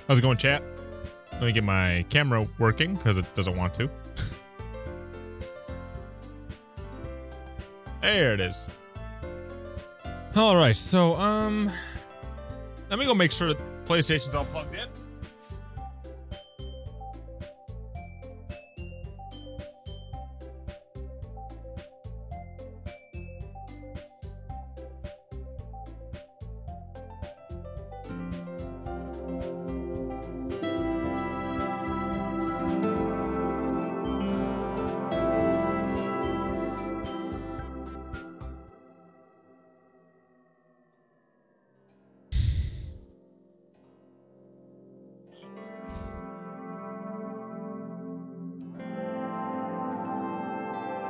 How's it going, chat? Let me get my camera working because it doesn't want to. There it is. All right, so let me go make sure that PlayStation's all plugged in.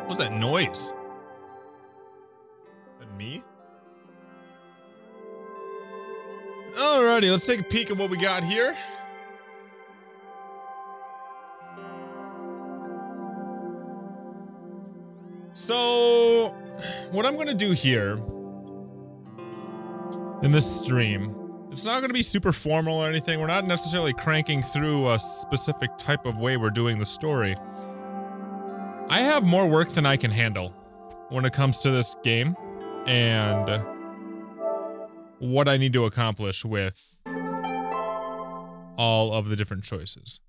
What's that noise? That me? Alrighty, let's take a peek at what we got here. So, what I'm gonna do here in this stream, it's not gonna be super formal or anything. We're not necessarily cranking through a specific type of way we're doing the story. I have more work than I can handle when it comes to this game and what I need to accomplish with all of the different choices.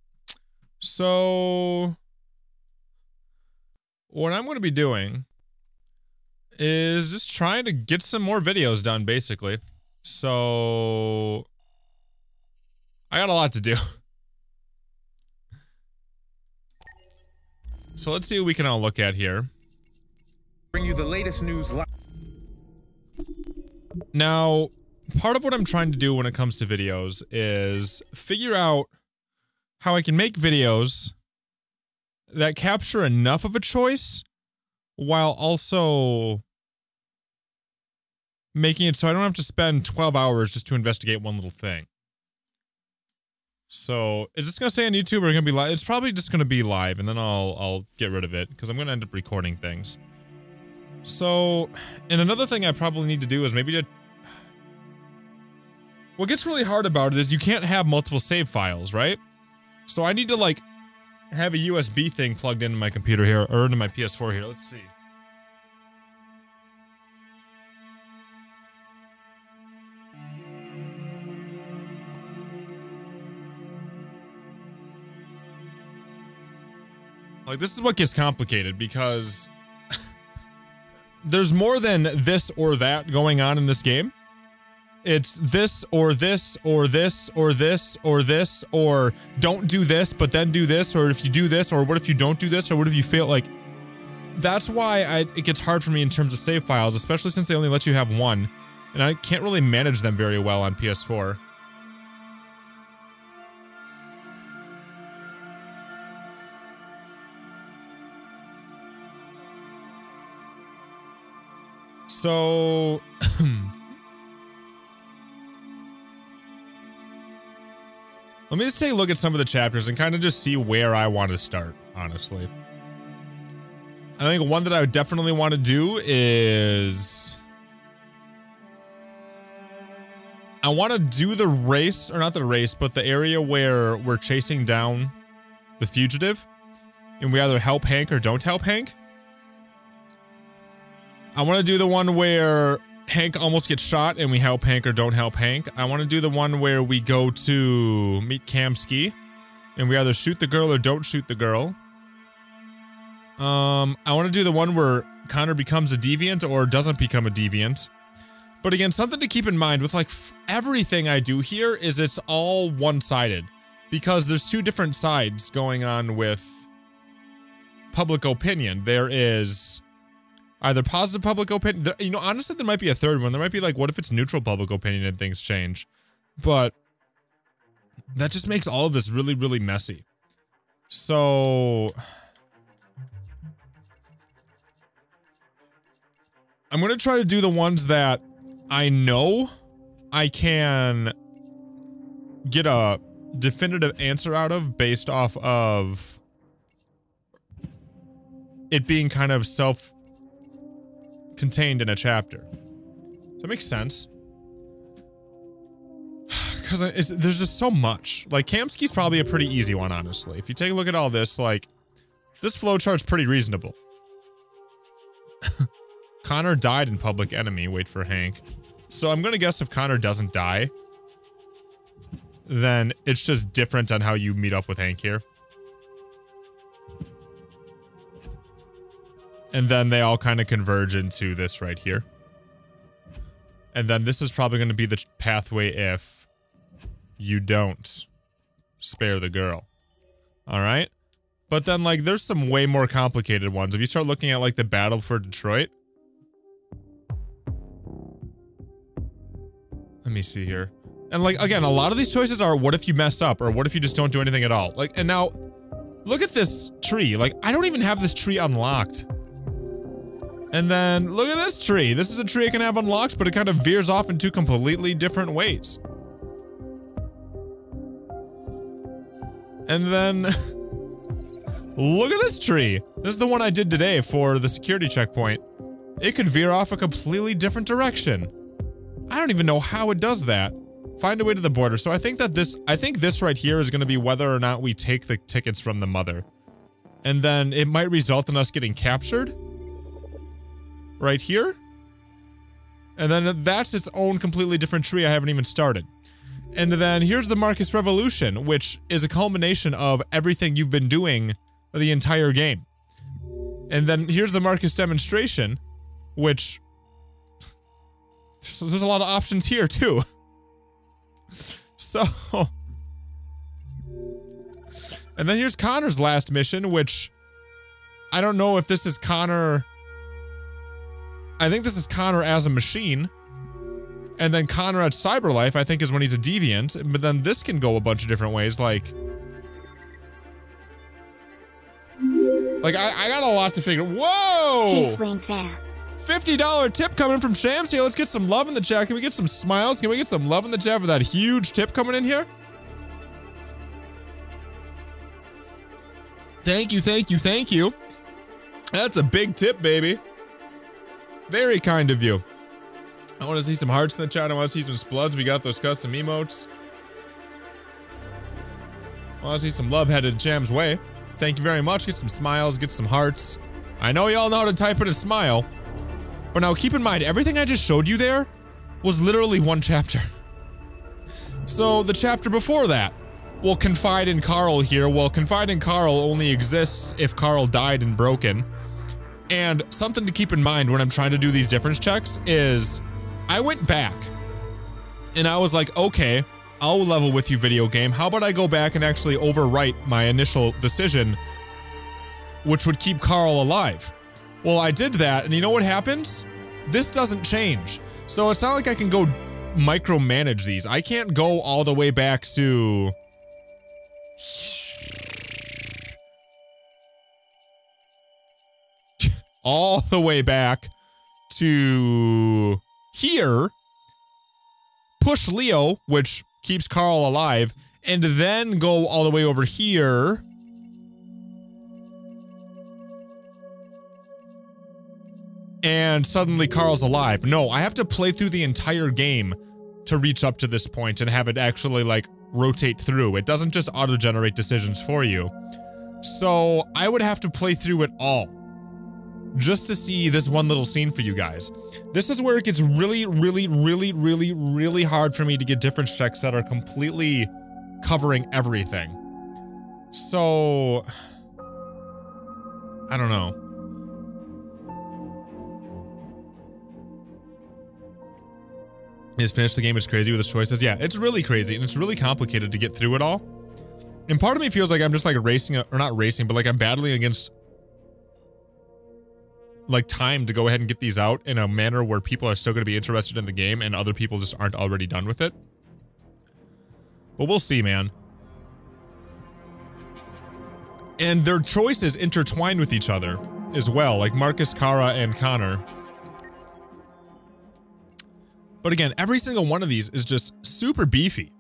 So, what I'm going to be doing is just trying to get some more videos done, basically. So, I got a lot to do. So let's see what we can all look at here. Bring you the latest news live. Now, part of what I'm trying to do when it comes to videos is figure out how I can make videos that capture enough of a choice while also making it so I don't have to spend 12 hours just to investigate one little thing. So, is this gonna stay on YouTube or gonna be live? It's probably just gonna be live, and then I'll get rid of it, because I'm gonna end up recording things. So, and another thing I probably need to do is maybe to... What gets really hard about it is you can't have multiple save files, right? So I need to, like, have a USB thing plugged into my computer here, or into my PS4 here. Let's see. Like, this is what gets complicated, because there's more than this or that going on in this game. It's this, or this, or this, or this, or this, or don't do this, but then do this, or if you do this, or what if you don't do this, or what if you fail, like... That's why it gets hard for me in terms of save files, especially since they only let you have one, and I can't really manage them very well on PS4. So, let me just take a look at some of the chapters and kind of just see where I want to start, honestly. I think one that I would definitely want to do is... I want to do the race, or not the race, but the area where we're chasing down the fugitive, and we either help Hank or don't help Hank. I want to do the one where Hank almost gets shot and we help Hank or don't help Hank. I want to do the one where we go to meet Kamski and we either shoot the girl or don't shoot the girl. I want to do the one where Connor becomes a deviant or doesn't become a deviant. But again, something to keep in mind with like everything I do here is it's all one-sided, because there's two different sides going on with public opinion. There is either positive public opinion, you know, honestly, there might be a third one. There might be like, what if it's neutral public opinion and things change? But that just makes all of this really, really messy. So I'm going to try to do the ones that I know I can get a definitive answer out of based off of it being kind of self-contained in a chapter. Does that make sense? because there's just so much. Like, Kamski's probably a pretty easy one, honestly. If you take a look at all this, like, this flowchart's pretty reasonable. Connor died in Public Enemy. Wait for Hank. So I'm gonna guess if Connor doesn't die, then it's just different on how you meet up with Hank here. And then they all kind of converge into this right here. And then this is probably going to be the pathway if you don't spare the girl. Alright? But then, like, there's some way more complicated ones. If you start looking at, like, the battle for Detroit. Let me see here. And, like, again, a lot of these choices are what if you mess up or what if you just don't do anything at all. Like, and now, look at this tree. Like, I don't even have this tree unlocked. And then, look at this tree. This is a tree I can have unlocked, but it kind of veers off in two completely different ways. And then, look at this tree. This is the one I did today for the security checkpoint. It could veer off a completely different direction. I don't even know how it does that. Find a way to the border. So I think that this right here is going to be whether or not we take the tickets from the mother. And then it might result in us getting captured. Right here. And then that's its own completely different tree I haven't even started. And then here's the Marcus Revolution, which is a culmination of everything you've been doing the entire game. And then here's the Marcus Demonstration, which there's a lot of options here too. So, and then here's Connor's last mission, which I don't know if this is Connor. I think this is Connor as a machine. And then Connor at Cyberlife, I think, is when he's a deviant. But then this can go a bunch of different ways, like I got a lot to figure. Whoa! Hey, Swing fam. $50 tip coming from Shams here. Let's get some love in the chat. Can we get some smiles? Can we get some love in the chat for that huge tip coming in here? Thank you, thank you, thank you. That's a big tip, baby. Very kind of you. I want to see some hearts in the chat. I want to see some sploods. We got those custom emotes. I want to see some love headed Jam's way. Thank you very much. Get some smiles. Get some hearts. I know y'all know how to type in a smile. But now keep in mind, everything I just showed you there was literally one chapter. So the chapter before that, we'll confide in Carl here. Well, confide in Carl only exists if Carl died and broken. And something to keep in mind when I'm trying to do these difference checks is I went back and I was like, okay, I'll level with you, video game. How about I go back and actually overwrite my initial decision, which would keep Carl alive? Well, I did that, and you know what happens? This doesn't change. So it's not like I can go micromanage these. I can't go all the way back to all the way back to here, push Leo, which keeps Carl alive, and then go all the way over here. And suddenly Carl's alive. No, I have to play through the entire game to reach up to this point and have it actually, like, rotate through. It doesn't just auto-generate decisions for you. So I would have to play through it all just to see this one little scene for you guys. This is where it gets really, really, really, really, really hard for me to get difference checks that are completely covering everything. So I don't know. Is finish the game, it's crazy with its choices. Yeah, it's really crazy and it's really complicated to get through it all. And part of me feels like I'm just like racing, or not racing, but like I'm battling against like time to go ahead and get these out in a manner where people are still going to be interested in the game and other people just aren't already done with it. But we'll see, man. And their choices intertwine with each other as well, like Marcus, Kara, and Connor. But again, every single one of these is just super beefy.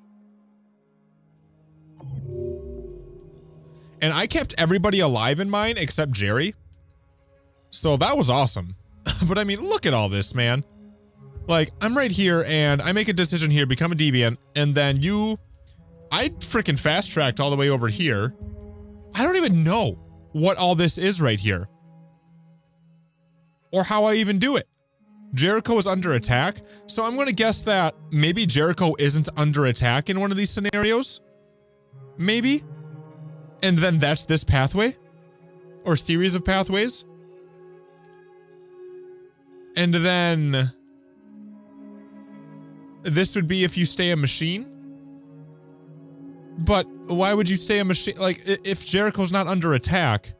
And I kept everybody alive in mine except Jerry. So that was awesome. But I mean, look at all this, man. Like, I'm right here and I make a decision here, become a deviant, and then I freaking fast-tracked all the way over here. I don't even know what all this is right here. Or how I even do it. Jericho is under attack, so I'm gonna guess that maybe Jericho isn't under attack in one of these scenarios. Maybe. And then that's this pathway? Or series of pathways? And then this would be if you stay a machine? But why would you stay a machine? Like, if Jericho's not under attack.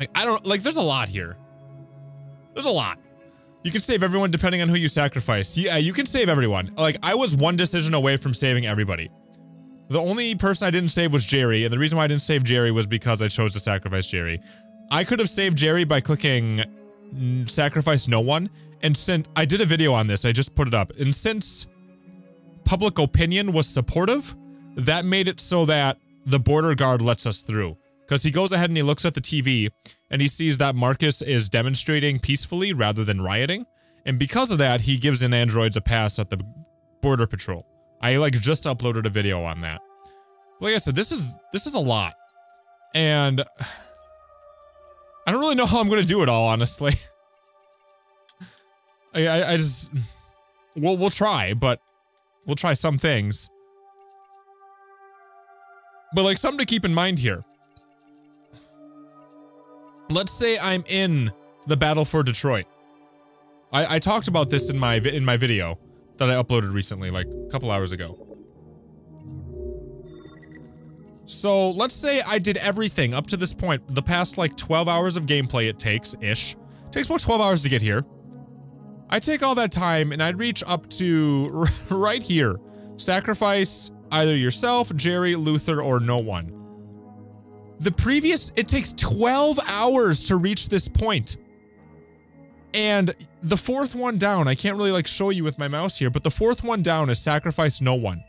Like, I don't, like, there's a lot here. There's a lot. You can save everyone depending on who you sacrifice. Yeah, you can save everyone. Like, I was one decision away from saving everybody. The only person I didn't save was Jerry, and the reason why I didn't save Jerry was because I chose to sacrifice Jerry. I could have saved Jerry by clicking sacrifice no one, and since I did a video on this, I just put it up, and since public opinion was supportive, that made it so that the border guard lets us through. Because he goes ahead and he looks at the TV, and he sees that Marcus is demonstrating peacefully rather than rioting, and because of that, he gives in androids a pass at the border patrol. I like just uploaded a video on that. Like I said, this is a lot. And I don't really know how I'm gonna do it all, honestly. I just we'll try, but we'll try some things. But like something to keep in mind here. Let's say I'm in the battle for Detroit. I talked about this in my video that I uploaded recently, like a couple hours ago. So let's say I did everything up to this point, the past like 12 hours of gameplay it takes-ish. It takes about 12 hours to get here. I take all that time and I'd reach up to right here. Sacrifice either yourself, Jerry, Luther, or no one. It takes 12 hours to reach this point. And the fourth one down, I can't really like show you with my mouse here, but the fourth one down is sacrifice no one.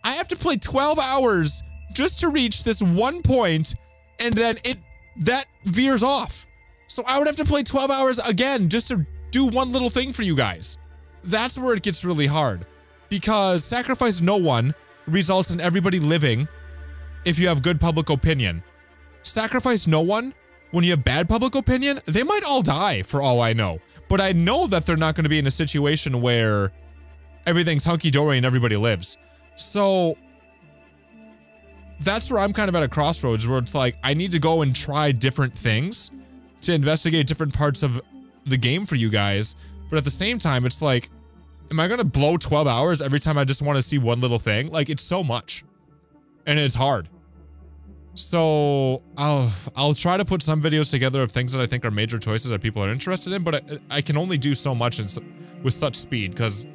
I have to play 12 hours just to reach this one point, and then that veers off. So I would have to play 12 hours again just to do one little thing for you guys. That's where it gets really hard. Because sacrifice no one results in everybody living if you have good public opinion. Sacrifice no one, when you have bad public opinion, they might all die for all I know. But I know that they're not going to be in a situation where everything's hunky-dory and everybody lives. So that's where I'm kind of at a crossroads where it's like, I need to go and try different things to investigate different parts of the game for you guys. But at the same time, it's like, am I going to blow 12 hours every time I just want to see one little thing? Like, it's so much. And it's hard. So I'll try to put some videos together of things that I think are major choices that people are interested in, but I can only do so much with such speed because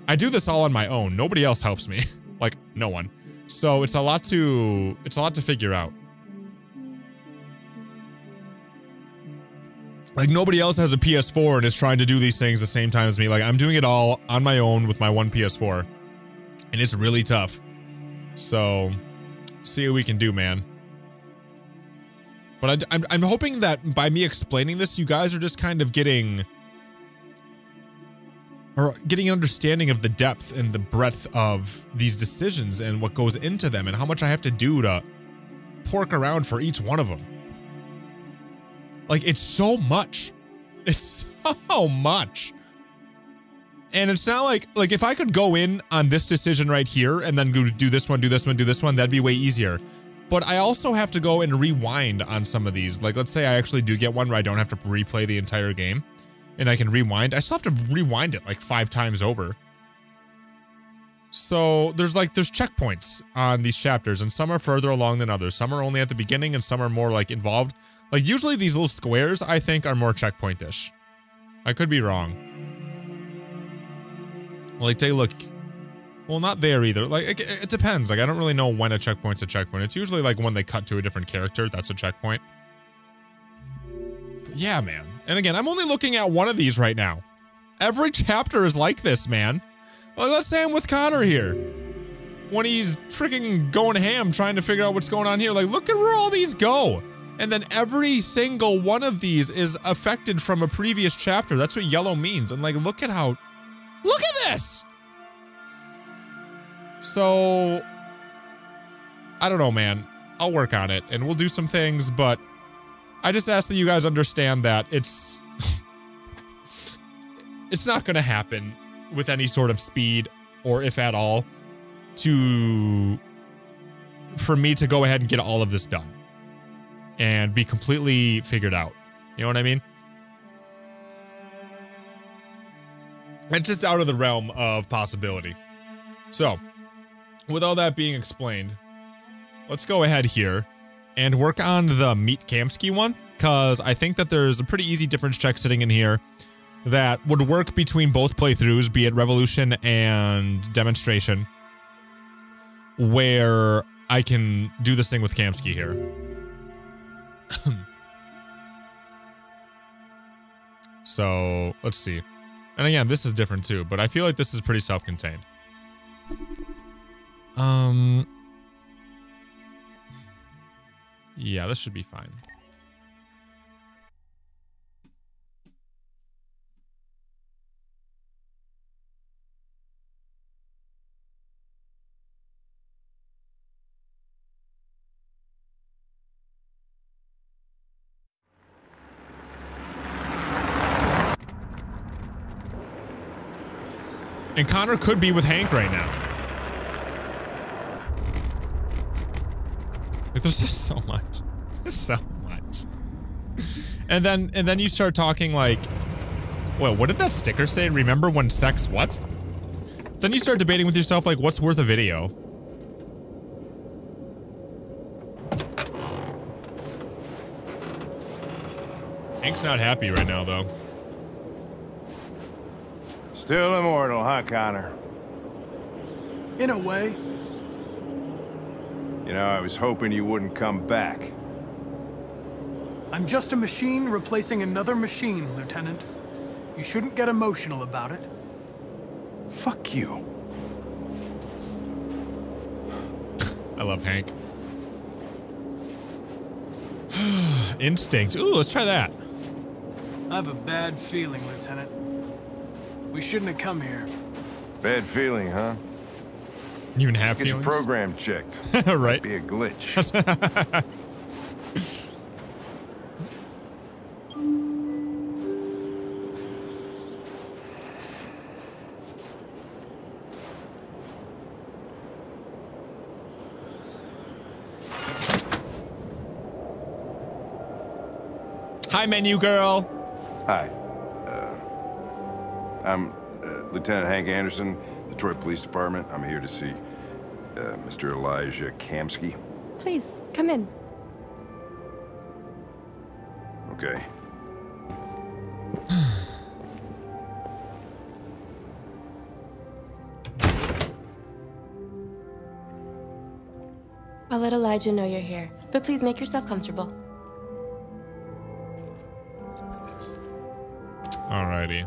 I do this all on my own. Nobody else helps me. Like, no one. So it's a lot to figure out. Like, nobody else has a PS4 and is trying to do these things the same time as me. Like, I'm doing it all on my own with my one PS4. And it's really tough. So, see what we can do, man. But I'm hoping that by me explaining this, you guys are just kind of getting an understanding of the depth and the breadth of these decisions and what goes into them and how much I have to do to pork around for each one of them. Like, it's so much. It's so much. And it's not like if I could go in on this decision right here and then go do this one, do this one, do this one, that'd be way easier. But I also have to go and rewind on some of these. Like, let's say I actually do get one where I don't have to replay the entire game and I can rewind. I still have to rewind it like 5 times over. So there's checkpoints on these chapters, and some are further along than others. Some are only at the beginning and some are more like involved. Like, usually these little squares, I think, are more checkpoint-ish. I could be wrong. Like, take a look. Well, not there either. Like, it depends. Like, I don't really know when a checkpoint's a checkpoint. It's usually like when they cut to a different character, that's a checkpoint. But yeah, man. And again, I'm only looking at one of these right now. Every chapter is like this, man. Like, let's say I'm with Connor here. When he's freaking going ham trying to figure out what's going on here. Like, look at where all these go. And then every single one of these is affected from a previous chapter. That's what yellow means. And like, look at this! So, I don't know, man. I'll work on it and we'll do some things, but I just ask that you guys understand that it's not gonna happen with any sort of speed, or if at all, for me to go ahead and get all of this done and be completely figured out. You know what I mean? It's just out of the realm of possibility. So, with all that being explained, let's go ahead here and work on the Meet Kamsky one, because I think that there's a pretty easy difference check sitting in here that would work between both playthroughs, be it Revolution and Demonstration, where I can do this thing with Kamsky here. So, let's see. And again, this is different too, but I feel like this is pretty self-contained. Yeah, this should be fine. And Connor could be with Hank right now. Like, there's just so much. There's so much. And then you start talking like, well, what did that sticker say? Remember when sex what? Then you start debating with yourself like, what's worth a video? Hank's not happy right now though. Still immortal, huh, Connor? In a way. You know, I was hoping you wouldn't come back. I'm just a machine replacing another machine, Lieutenant. You shouldn't get emotional about it. Fuck you. I love Hank. Instinct. Ooh, let's try that. I have a bad feeling, Lieutenant. We shouldn't have come here. Bad feeling, huh? You even have Get feelings? your program checked. Right. Might be a glitch. Hi, menu girl. Hi. I'm Lieutenant Hank Anderson, Detroit Police Department. I'm here to see Mr. Elijah Kamsky. Please, come in. Okay. I'll let Elijah know you're here, but please make yourself comfortable. Alrighty.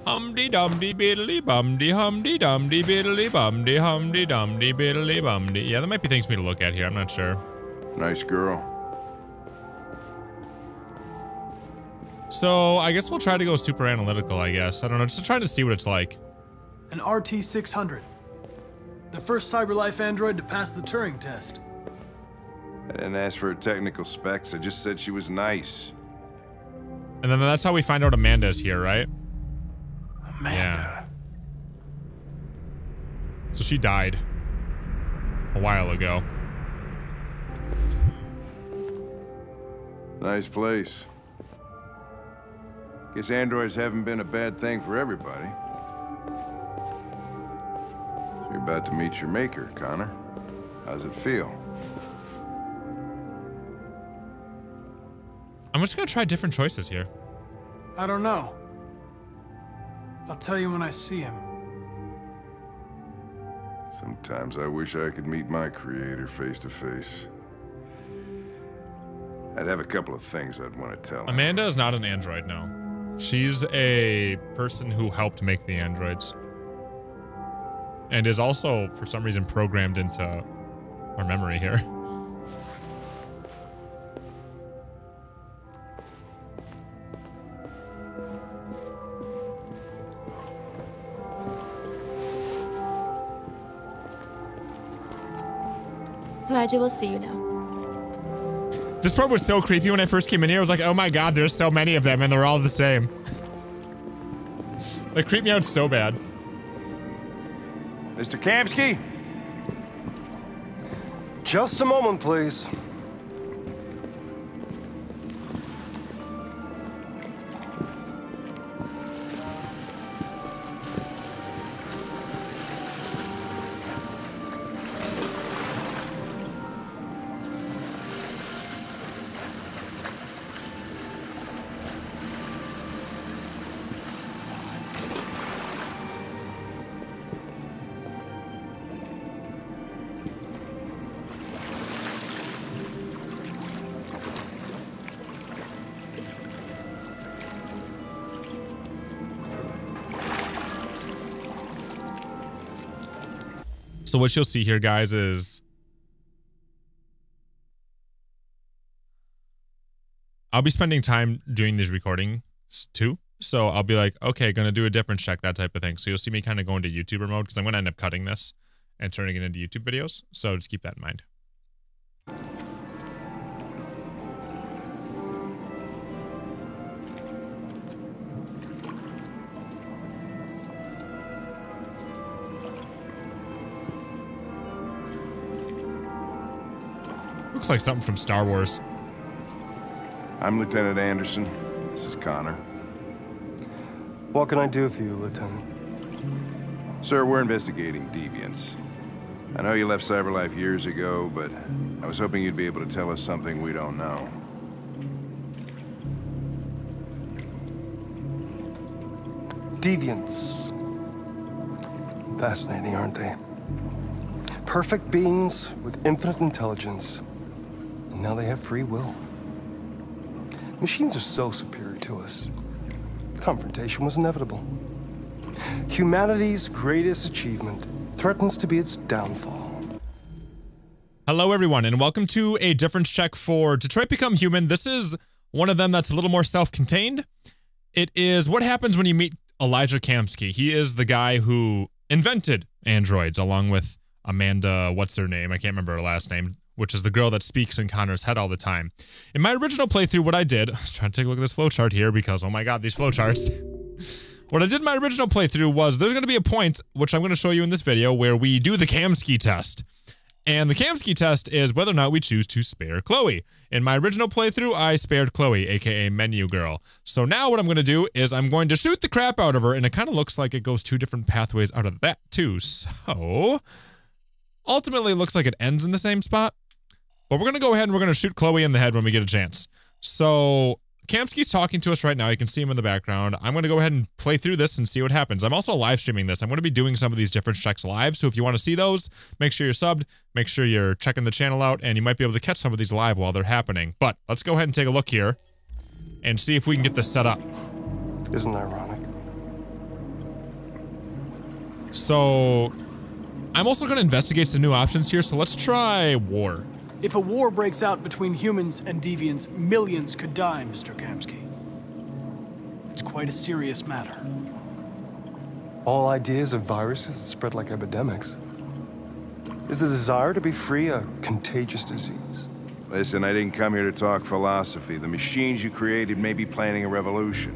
Humdy dumdy biddly bumdy humdy dumdy biddly bumdy humdy dumdy biddly bumdy. Yeah, there might be things for me to look at here. I'm not sure. Nice girl. So I guess we'll try to go super analytical, I guess. I don't know, just trying to see what it's like. An RT-600. The first CyberLife android to pass the Turing test. I didn't ask for her technical specs. I just said she was nice. And then that's how we find out Amanda's here, right? Amanda. Yeah. So she died a while ago. Nice place. Guess androids haven't been a bad thing for everybody. So you're about to meet your maker, Connor. How's it feel? I'm just gonna try different choices here. I don't know. I'll tell you when I see him. Sometimes I wish I could meet my creator face to face. I'd have a couple of things I'd want to tell him. Amanda is not an android, no. She's a person who helped make the androids. and is also, for some reason, programmed into our memory here. Elijah will see you now. This part was so creepy when I first came in here. I was like, oh my god, there's so many of them and they're all the same. They creeped me out so bad. Mr. Kamsky? Just a moment, please. So what you'll see here, guys, is I'll be spending time doing these recordings too. So I'll be like, okay, gonna do a difference check, that type of thing. So you'll see me kind of go into YouTuber mode because I'm gonna end up cutting this and turning it into YouTube videos. So just keep that in mind. Looks like something from Star Wars. I'm Lieutenant Anderson. This is Connor. What can I do for you, Lieutenant? Sir, we're investigating deviants. I know you left Cyberlife years ago, but I was hoping you'd be able to tell us something we don't know. Deviants. Fascinating, aren't they? Perfect beings with infinite intelligence. And now they have free will. Machines are so superior to us. Confrontation was inevitable. Humanity's greatest achievement threatens to be its downfall. Hello, everyone, and welcome to a difference check for Detroit Become Human. This is one of them that's a little more self-contained. It is what happens when you meet Elijah Kamsky. He is the guy who invented androids, along with Amanda, what's her name? I can't remember her last name, which is the girl that speaks in Connor's head all the time. In my original playthrough, what I did, I was trying to take a look at this flowchart here because, oh my god, these flowcharts. What I did in my original playthrough was there's going to be a point, which I'm going to show you in this video, where we do the Kamsky test. And the Kamsky test is whether or not we choose to spare Chloe. In my original playthrough, I spared Chloe, aka Menu Girl. So now what I'm going to do is I'm going to shoot the crap out of her, and it kind of looks like it goes two different pathways out of that too. So ultimately, it looks like it ends in the same spot. But we're going to go ahead and we're going to shoot Chloe in the head when we get a chance. So Kamsky's talking to us right now. You can see him in the background. I'm going to go ahead and play through this and see what happens. I'm also live streaming this. I'm going to be doing some of these different checks live. So if you want to see those, make sure you're subbed. Make sure you're checking the channel out. And you might be able to catch some of these live while they're happening. But let's go ahead and take a look here and see if we can get this set up. Isn't it ironic? So I'm also going to investigate some new options here. So let's try war. If a war breaks out between humans and deviants, millions could die, Mr. Kamsky. It's quite a serious matter. All ideas of viruses that spread like epidemics. Is the desire to be free a contagious disease? Listen, I didn't come here to talk philosophy. The machines you created may be planning a revolution.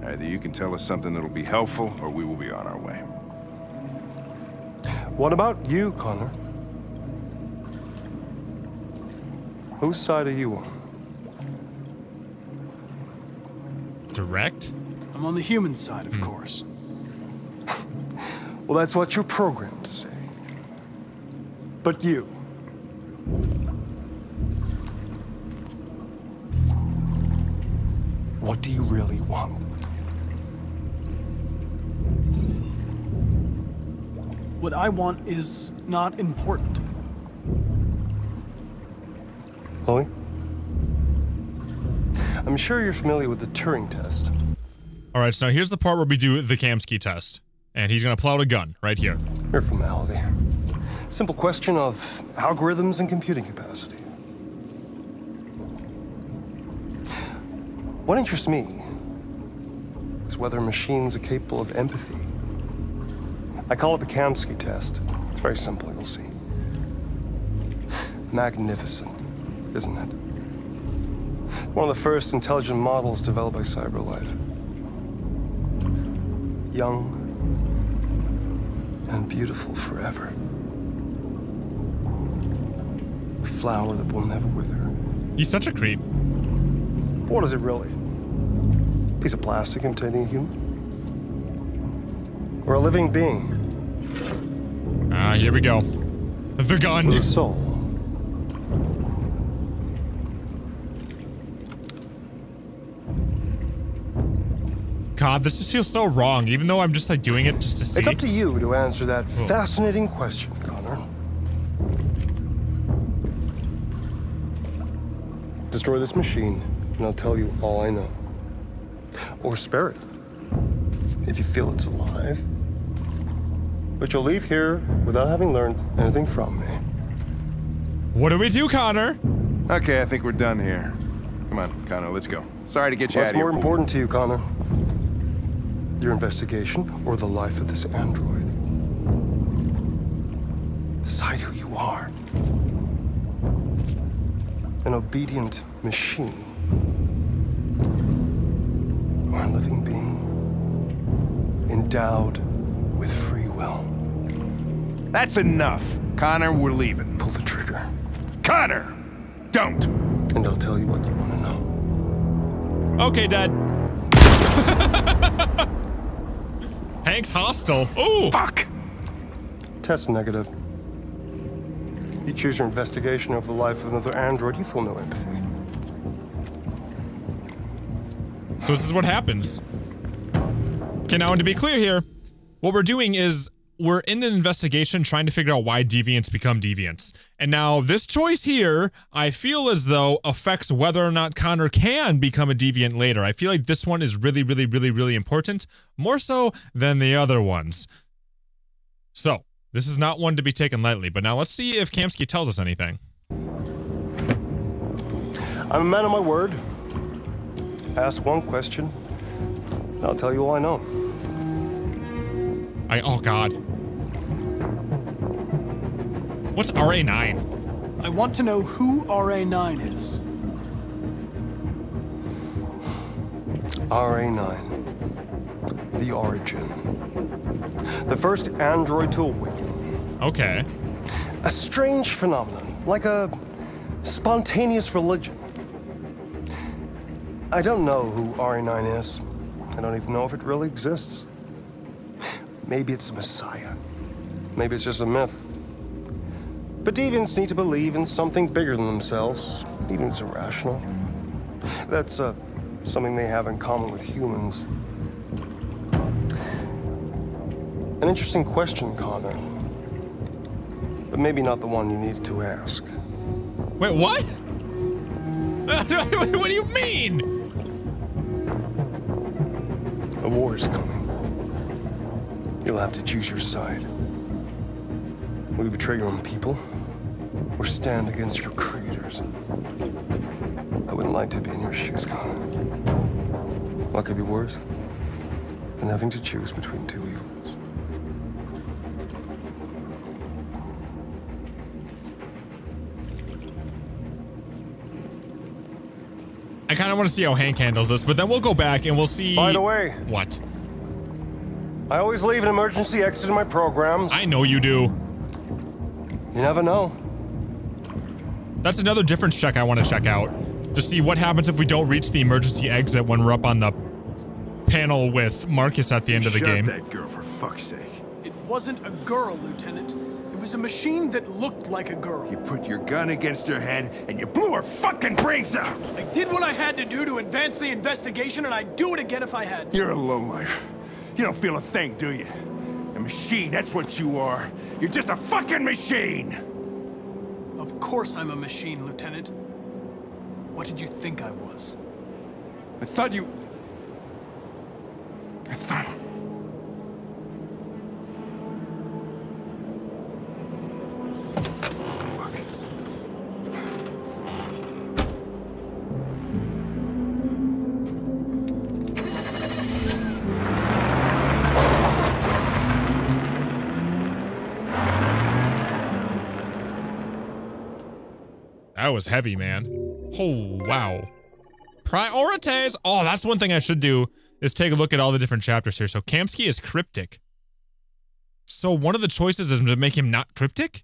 Either you can tell us something that'll be helpful, or we will be on our way. What about you, Connor? Whose side are you on? Direct? I'm on the human side, of course. Well, that's what you're programmed to say. But you. What do you really want? What I want is not important. Chloe? I'm sure you're familiar with the Turing test. All right, so now here's the part where we do the Kamsky test. And he's gonna pull out a gun right here. Mere formality. Simple question of algorithms and computing capacity. What interests me is whether machines are capable of empathy. I call it the Kamsky test. It's very simple, you'll see. Magnificent, isn't it? One of the first intelligent models developed by CyberLife. Young and beautiful forever. A flower that will never wither. He's such a creep. What is it really? Piece of plastic imitating a human? Or a living being? Ah, here we go. The gun. With a soul. God, this just feels so wrong, even though I'm just like doing it just to see. It's up to you to answer that fascinating question, Connor. Destroy this machine, and I'll tell you all I know. Or spare it, if you feel it's alive. But you'll leave here without having learned anything from me. What do we do, Connor? Okay, I think we're done here. Come on, Connor, let's go. Sorry to get you out What's of here. more important to you, Connor? Your investigation or the life of this android? Decide who you are. An obedient machine. Or a living being. Endowed with free will. That's enough. Connor, we're leaving. Pull the trigger. Connor! Don't! And I'll tell you what you want to know. Okay, Dad. Hank's hostile. Ooh! Fuck! Test negative. You choose your investigation over the life of another android, you feel no empathy. So this is what happens. Okay, now, and to be clear here, what we're doing is we're in an investigation trying to figure out why deviants become deviants. And now this choice here, I feel as though affects whether or not Connor can become a deviant later. I feel like this one is really, really, really, really important, more so than the other ones. So, this is not one to be taken lightly, but now let's see if Kamsky tells us anything. I'm a man of my word. Ask one question, and I'll tell you all I know. Oh God. What's RA9? I want to know who RA9 is. RA9. The origin. The first android to awaken. Okay. A strange phenomenon, like a spontaneous religion. I don't know who RA9 is. I don't even know if it really exists. Maybe it's a messiah. Maybe it's just a myth. But deviants need to believe in something bigger than themselves, even if it's irrational. That's something they have in common with humans. An interesting question, Connor. But maybe not the one you needed to ask. Wait, what? What do you mean? A war is coming. You'll have to choose your side. Will you betray your own people, or stand against your creators? I wouldn't like to be in your shoes, Connor. What could be worse than having to choose between two evils? I kind of want to see how Hank handles this, but then we'll go back and we'll see. By the way, What? I always leave an emergency exit in my programs. I know you do. You never know. That's another difference check I want to check out. To see what happens if we don't reach the emergency exit when we're up on the panel with Marcus at the end of the game. Shut that girl, for fuck's sake. It wasn't a girl, Lieutenant. It was a machine that looked like a girl. You put your gun against her head and you blew her fucking brains out! I did what I had to do to advance the investigation, and I'd do it again if I had to. You're a lowlife. You don't feel a thing, do you? A machine, that's what you are. You're just a fucking machine! Of course I'm a machine, Lieutenant. What did you think I was? I thought That was heavy, man. Oh, wow. Priorities. Oh, that's one thing I should do is take a look at all the different chapters here. So Kamsky is cryptic. So one of the choices is to make him not cryptic?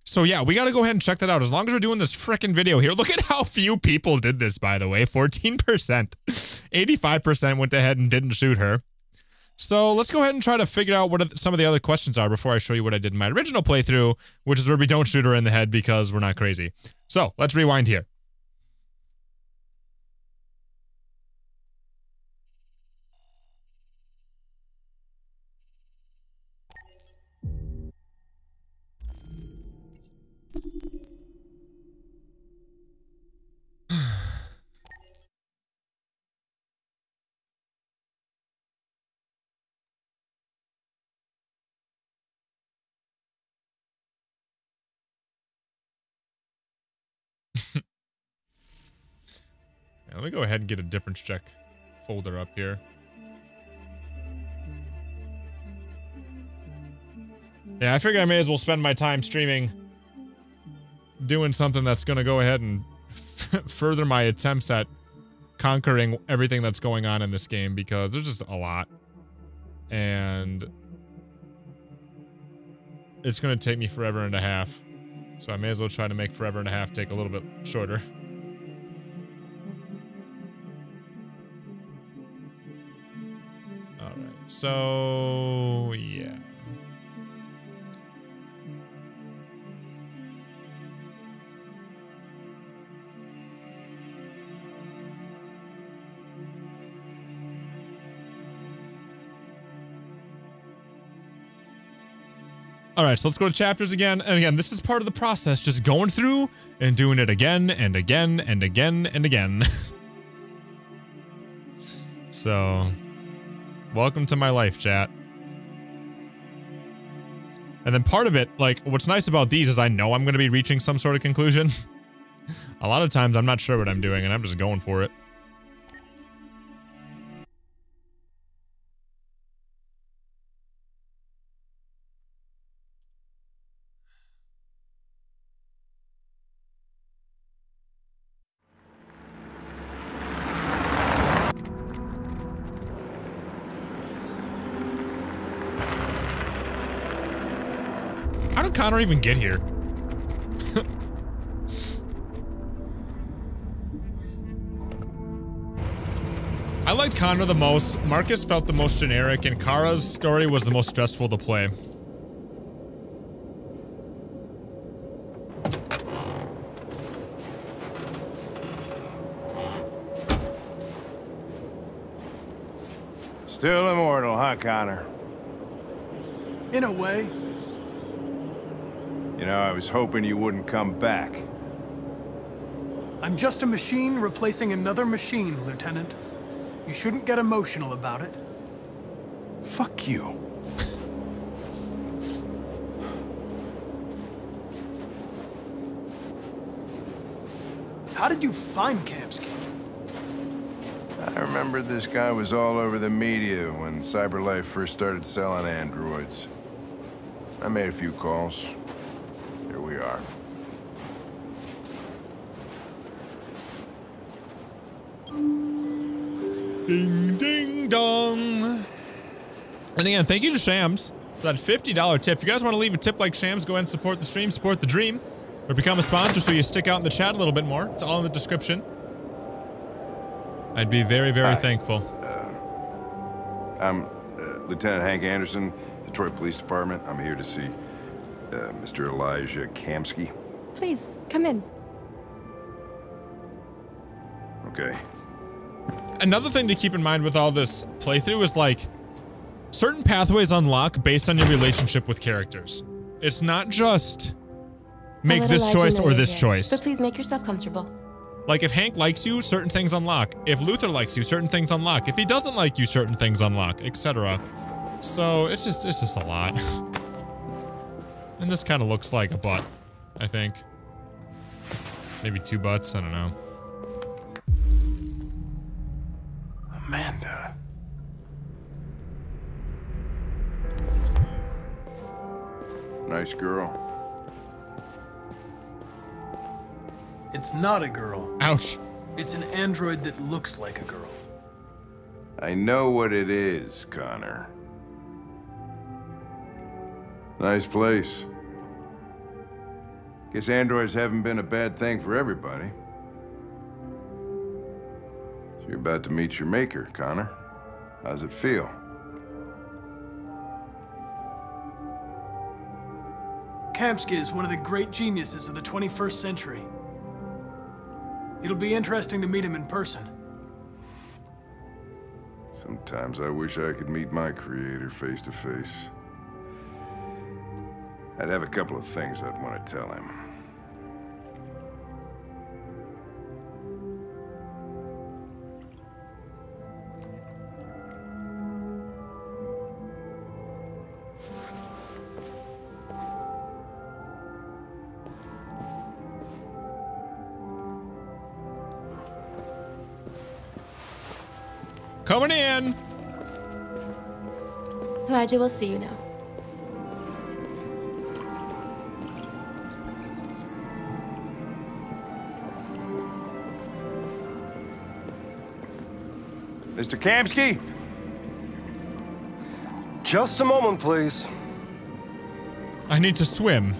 So yeah, we gotta go ahead and check that out. As long as we're doing this frickin' video here. Look at how few people did this, by the way. 14%. 85% went ahead and didn't shoot her. So let's go ahead and try to figure out what some of the other questions are before I show you what I did in my original playthrough, which is where we don't shoot her in the head because we're not crazy. So let's rewind here. Let me go ahead and get a difference check folder up here. Yeah, I figure I may as well spend my time streaming doing something that's going to go ahead and further my attempts at conquering everything that's going on in this game because there's just a lot. And it's going to take me forever and a half. So I may as well try to make forever and a half take a little bit shorter. So, yeah. Alright, so let's go to chapters again. And again, this is part of the process, just going through and doing it again and again and again and again. So... welcome to my life, chat. And then part of it, like, what's nice about these is I know I'm going to be reaching some sort of conclusion. A lot of times I'm not sure what I'm doing and I'm just going for it. How did Connor even get here? I liked Connor the most, Marcus felt the most generic, and Kara's story was the most stressful to play. Still immortal, huh, Connor? In a way. You know, I was hoping you wouldn't come back. I'm just a machine replacing another machine, Lieutenant. You shouldn't get emotional about it. Fuck you. How did you find Kamsky? I remember this guy was all over the media when CyberLife first started selling androids. I made a few calls. Here we are. Ding, ding, dong. And again, thank you to Shams for that $50 tip. If you guys want to leave a tip like Shams, go ahead and support the stream, support the dream, or become a sponsor so you stick out in the chat a little bit more. It's all in the description. I'd be very, very thankful. I'm Lieutenant Hank Anderson, Detroit Police Department. I'm here to see Mr. Elijah Kamsky. Please, come in. Okay. Another thing to keep in mind with all this playthrough is, like, certain pathways unlock based on your relationship with characters. It's not just make this choice or this choice. But please make yourself comfortable. Like, if Hank likes you, certain things unlock. If Luther likes you, certain things unlock. If he doesn't like you, certain things unlock, etc. So, it's just a lot. And this kind of looks like a butt, I think. Maybe 2 butts, I don't know. Amanda. Nice girl. It's not a girl. Ouch. It's an android that looks like a girl. I know what it is, Connor. Nice place. Guess androids haven't been a bad thing for everybody. So you're about to meet your maker, Connor. How's it feel? Kamsky is one of the great geniuses of the 21st century. It'll be interesting to meet him in person. Sometimes I wish I could meet my creator face to face. I'd have a couple of things I'd want to tell him. Coming in. Elijah will see you now. Mr. Kamsky? Just a moment, please. I need to swim.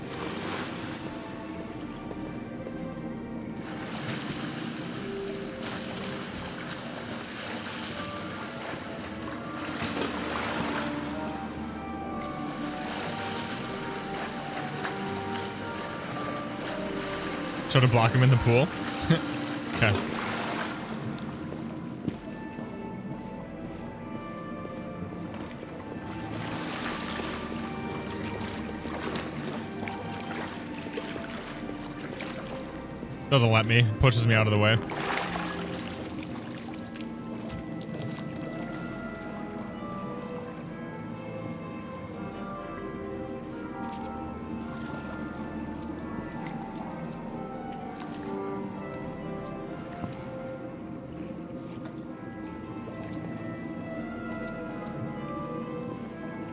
So to block him in the pool? Okay. Doesn't let me. Pushes me out of the way.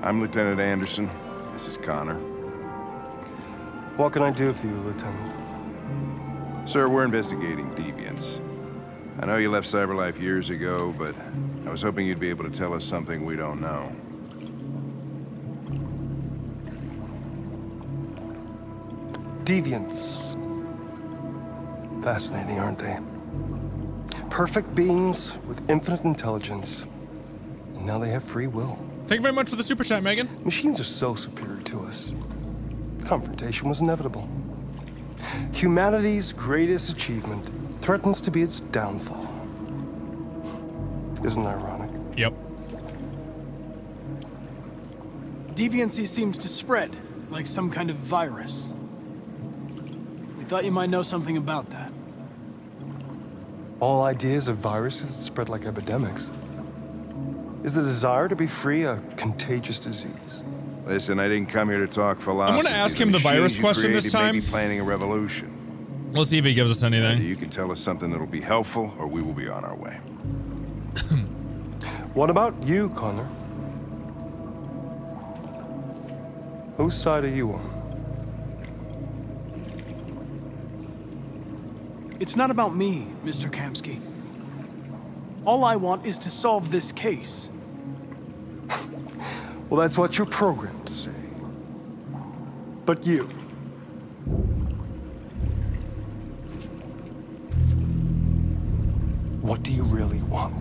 I'm Lieutenant Anderson. This is Connor. What can I do for you, Lieutenant? Sir, we're investigating deviants. I know you left CyberLife years ago, but I was hoping you'd be able to tell us something we don't know. Deviants. Fascinating, aren't they? Perfect beings with infinite intelligence. And now they have free will. Thank you very much for the super chat, Megan. Machines are so superior to us. Confrontation was inevitable. Humanity's greatest achievement threatens to be its downfall. Isn't it ironic? Yep. Deviancy seems to spread, like some kind of virus. We thought you might know something about that. All ideas of viruses that spread like epidemics. Is the desire to be free a contagious disease? Listen, I didn't come here to talk philosophy. I'm gonna ask him the virus question this time. Maybe planning a revolution. We'll see if he gives us anything. You can tell us something that'll be helpful, or we will be on our way. What about you, Connor? Whose side are you on? It's not about me, Mr. Kamsky. All I want is to solve this case. Well, that's what you're programmed to say. But you. What do you really want?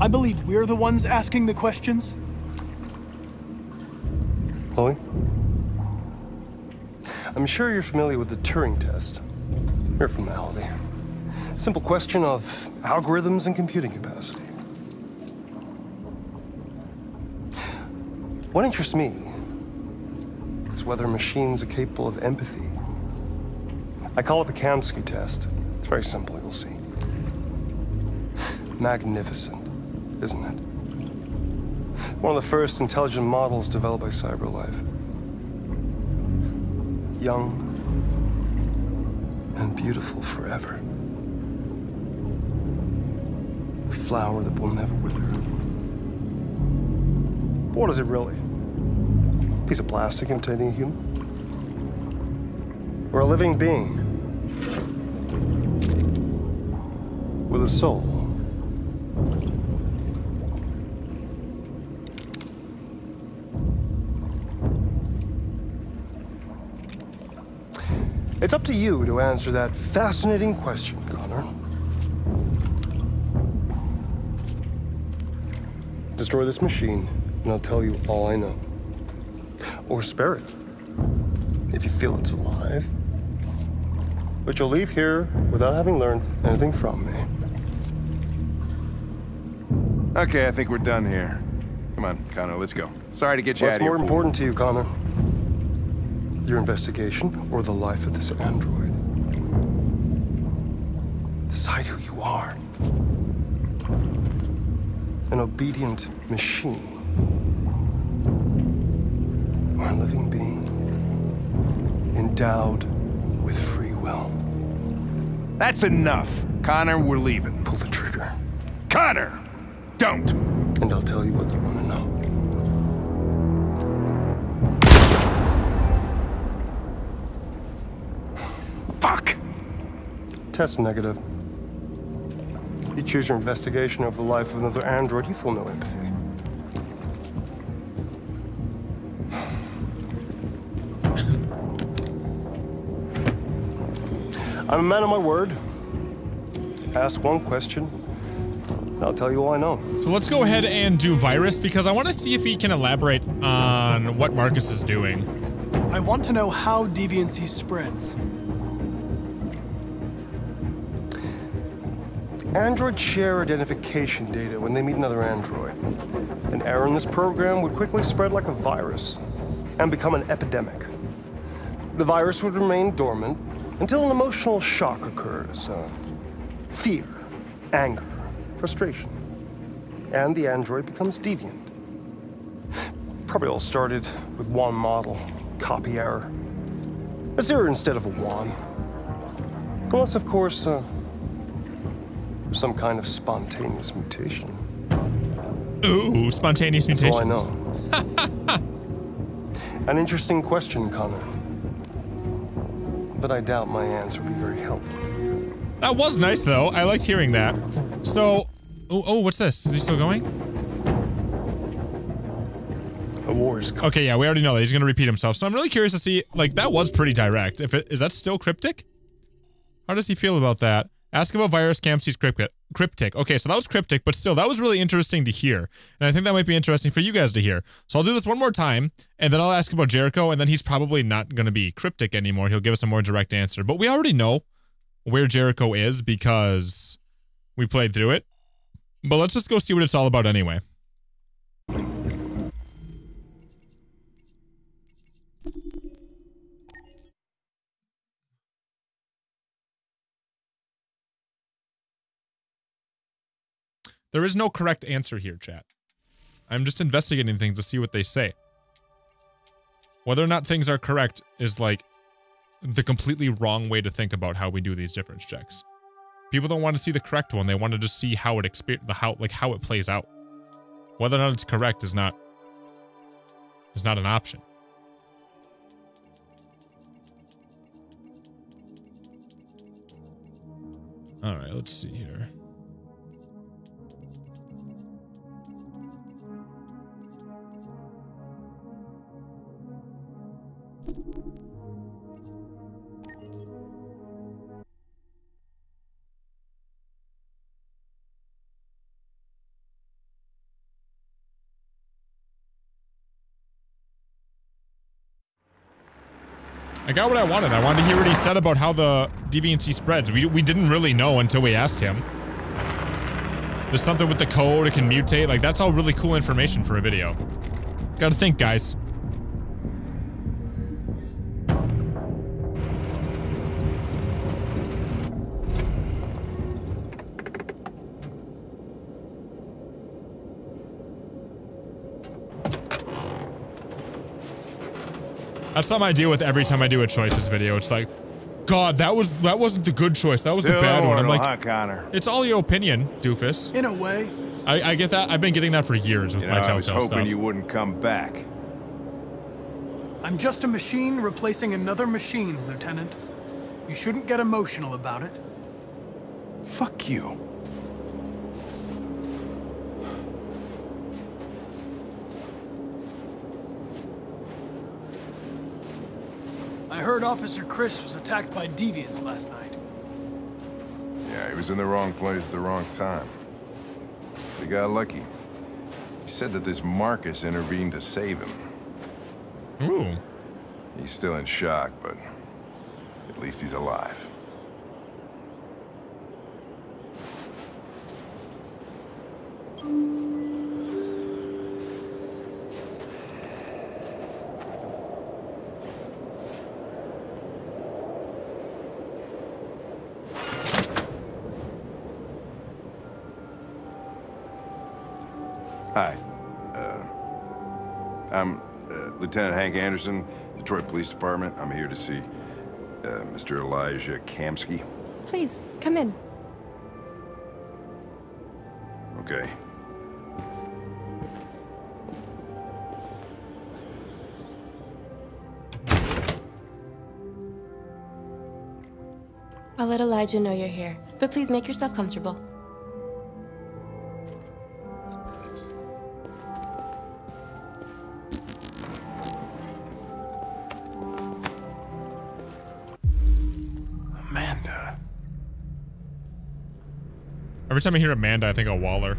I believe we're the ones asking the questions. Chloe? I'm sure you're familiar with the Turing test. Mere formality. Simple question of algorithms and computing capacity. What interests me is whether machines are capable of empathy. I call it the Kamsky test. It's very simple, you'll see. Magnificent, isn't it? One of the first intelligent models developed by CyberLife. Young and beautiful forever. A flower that will never wither. But what is it really? A piece of plastic imitating a human? We're a living being with a soul. It's up to you to answer that fascinating question, Connor. Destroy this machine, and I'll tell you all I know. Or spare it, if you feel it's alive. But you'll leave here without having learned anything from me. Okay, I think we're done here. Come on, Connor, let's go. Sorry to get you out of here. What's more important to you, Connor? Your investigation or the life of this android? Decide who you are. An obedient machine. Or a living being. Endowed with free will. That's enough. Connor, we're leaving. Pull the trigger. Connor! Don't! And I'll tell you what you want to know. Fuck! Test negative. You choose your investigation over the life of another android, you feel no empathy. I'm a man of my word. Ask one question, and I'll tell you all I know. So let's go ahead and do virus, because I want to see if he can elaborate on what Marcus is doing. I want to know how deviancy spreads. Androids share identification data when they meet another android. An error in this program would quickly spread like a virus and become an epidemic. The virus would remain dormant until an emotional shock occurs. Fear, anger, frustration. And the android becomes deviant. Probably all started with one model, copy error. A 0 instead of a 1. Unless, of course, some kind of spontaneous mutation. Ooh, spontaneous mutations. That's all I know. An interesting question, Connor. But I doubt my answer will be very helpful to you. That was nice, though. I liked hearing that. So, oh, what's this? Is he still going? A war is coming. Okay, yeah, we already know that. He's going to repeat himself. So I'm really curious to see, like, that was pretty direct. Is that still cryptic? How does he feel about that? Ask about virus camps, he's cryptic. Okay, so that was cryptic, but still, that was really interesting to hear. And I think that might be interesting for you guys to hear. So I'll do this one more time, and then I'll ask about Jericho, and then he's probably not going to be cryptic anymore. He'll give us a more direct answer. But we already know where Jericho is because we played through it. But let's just go see what it's all about anyway. There is no correct answer here, chat. I'm just investigating things to see what they say. Whether or not things are correct is like the completely wrong way to think about how we do these difference checks. People don't want to see the correct one. They want to just see how it how it plays out. Whether or not it's correct is not an option. All right, let's see here. I got what I wanted. I wanted to hear what he said about how the deviancy spreads. We didn't really know until we asked him. There's something with the code, it can mutate. Like, that's all really cool information for a video. Gotta think, guys. That's something I deal with every time I do a choices video. It's like, God, that wasn't the good choice. That was the bad one. I'm like, Connor. It's all your opinion, doofus. In a way. I get that. I've been getting that for years with my Telltale stuff. I was hoping you wouldn't come back. I'm just a machine replacing another machine, Lieutenant. You shouldn't get emotional about it. Fuck you. I heard Officer Chris was attacked by deviants last night. Yeah, he was in the wrong place at the wrong time. He got lucky. He said that this Marcus intervened to save him. Ooh. He's still in shock, but at least he's alive. Hi. I'm Lieutenant Hank Anderson, Detroit Police Department. I'm here to see Mr. Elijah Kamsky. Please, come in. Okay. I'll let Elijah know you're here, but please make yourself comfortable. Amanda. Every time I hear Amanda, I think of Waller.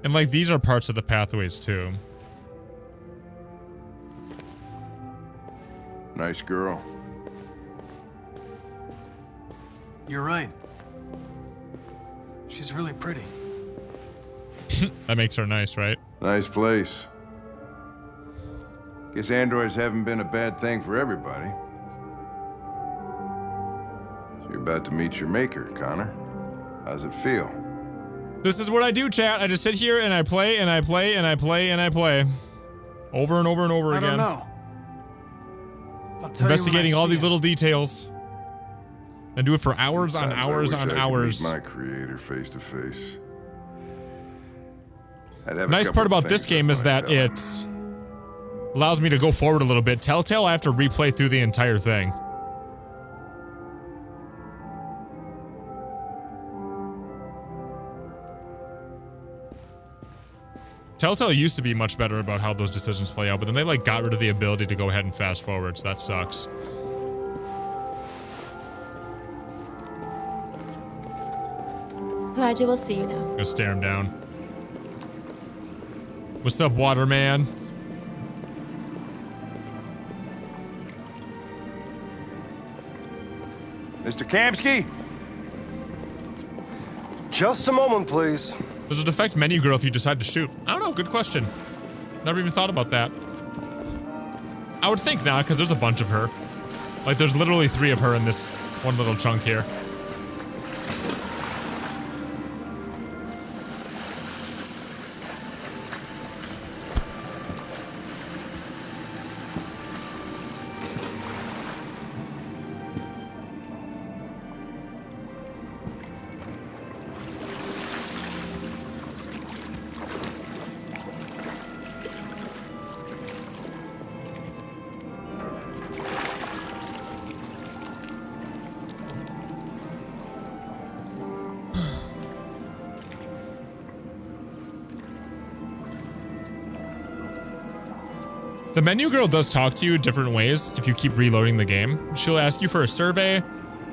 And like these are parts of the pathways too. Nice girl. You're right. She's really pretty. That makes her nice, right? Nice place. Guess androids haven't been a bad thing for everybody. So you're about to meet your maker, Connor. How's it feel? This is what I do, chat. I just sit here and I play and I play and I play and I play. Over and over and over again. I don't know. I'll tell Investigating you when I all see these it. little details. And do it for hours on hours on hours. Meet my creator face to face. Nice part about this game is that it allows me to go forward a little bit. Telltale, I have to replay through the entire thing. Telltale used to be much better about how those decisions play out, but then they like got rid of the ability to go ahead and fast forward, so that sucks. Elijah will see you now. Gonna stare him down. What's up, Waterman? Mr. Kamsky? Just a moment, please. Does it affect menu girl if you decide to shoot? I don't know, good question. Never even thought about that. I would think not, because there's a bunch of her. Like, there's literally 3 of her in this one little chunk here. The menu girl does talk to you different ways if you keep reloading the game. She'll ask you for a survey.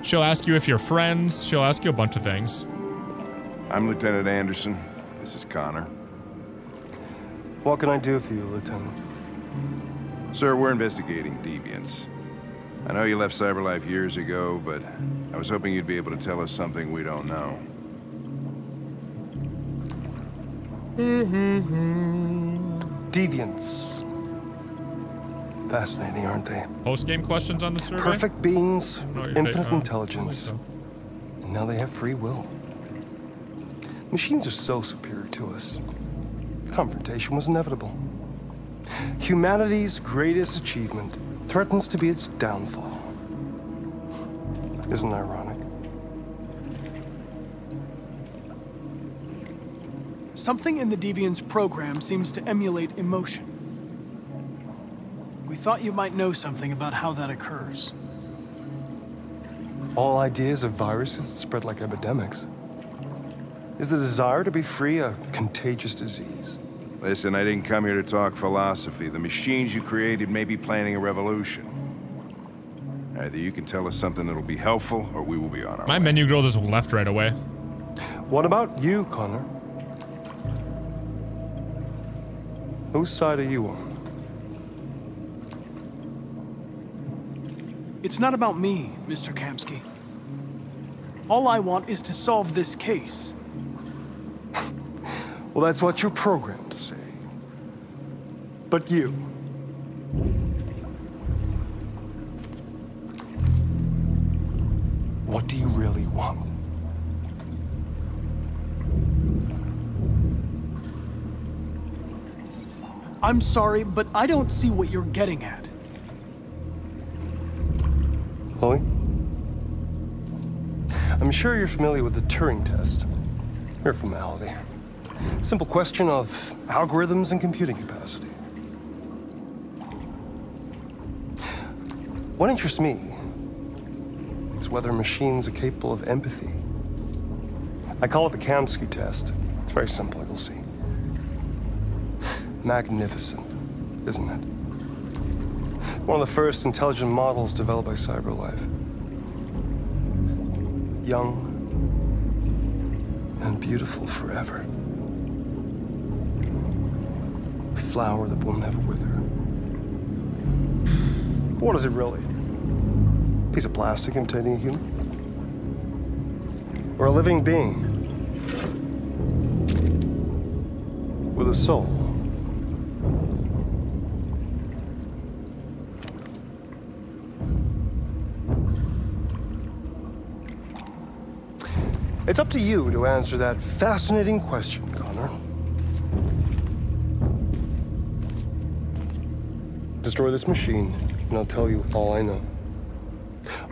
She'll ask you if you're friends. She'll ask you a bunch of things. I'm Lieutenant Anderson. This is Connor. What can I do for you, Lieutenant? Sir, we're investigating deviants. I know you left CyberLife years ago, but I was hoping you'd be able to tell us something we don't know. Deviants. Fascinating, aren't they? Post-game questions on the survey? Perfect beings No, with you're infinite right. intelligence. And now they have free will. Machines are so superior to us. Confrontation was inevitable. Humanity's greatest achievement threatens to be its downfall. Isn't it ironic? Something in the Deviant's program seems to emulate emotion. We thought you might know something about how that occurs. All ideas of viruses that spread like epidemics. Is the desire to be free a contagious disease? Listen, I didn't come here to talk philosophy. The machines you created may be planning a revolution. Either you can tell us something that'll be helpful, or we will be on our way. My menu girl just left right away. What about you, Connor? Whose side are you on? It's not about me, Mr. Kamsky. All I want is to solve this case. Well, that's what you're programmed to say. But you. What do you really want? I'm sorry, but I don't see what you're getting at. Chloe? I'm sure you're familiar with the Turing test. Mere formality. Simple question of algorithms and computing capacity. What interests me is whether machines are capable of empathy. I call it the Kamsky test. It's very simple, you'll see. Magnificent, isn't it? One of the first intelligent models developed by CyberLife. Young and beautiful forever. A flower that will never wither. But what is it really? A piece of plastic containing a human? Or a living being with a soul? It's up to you to answer that fascinating question, Connor. Destroy this machine, and I'll tell you all I know.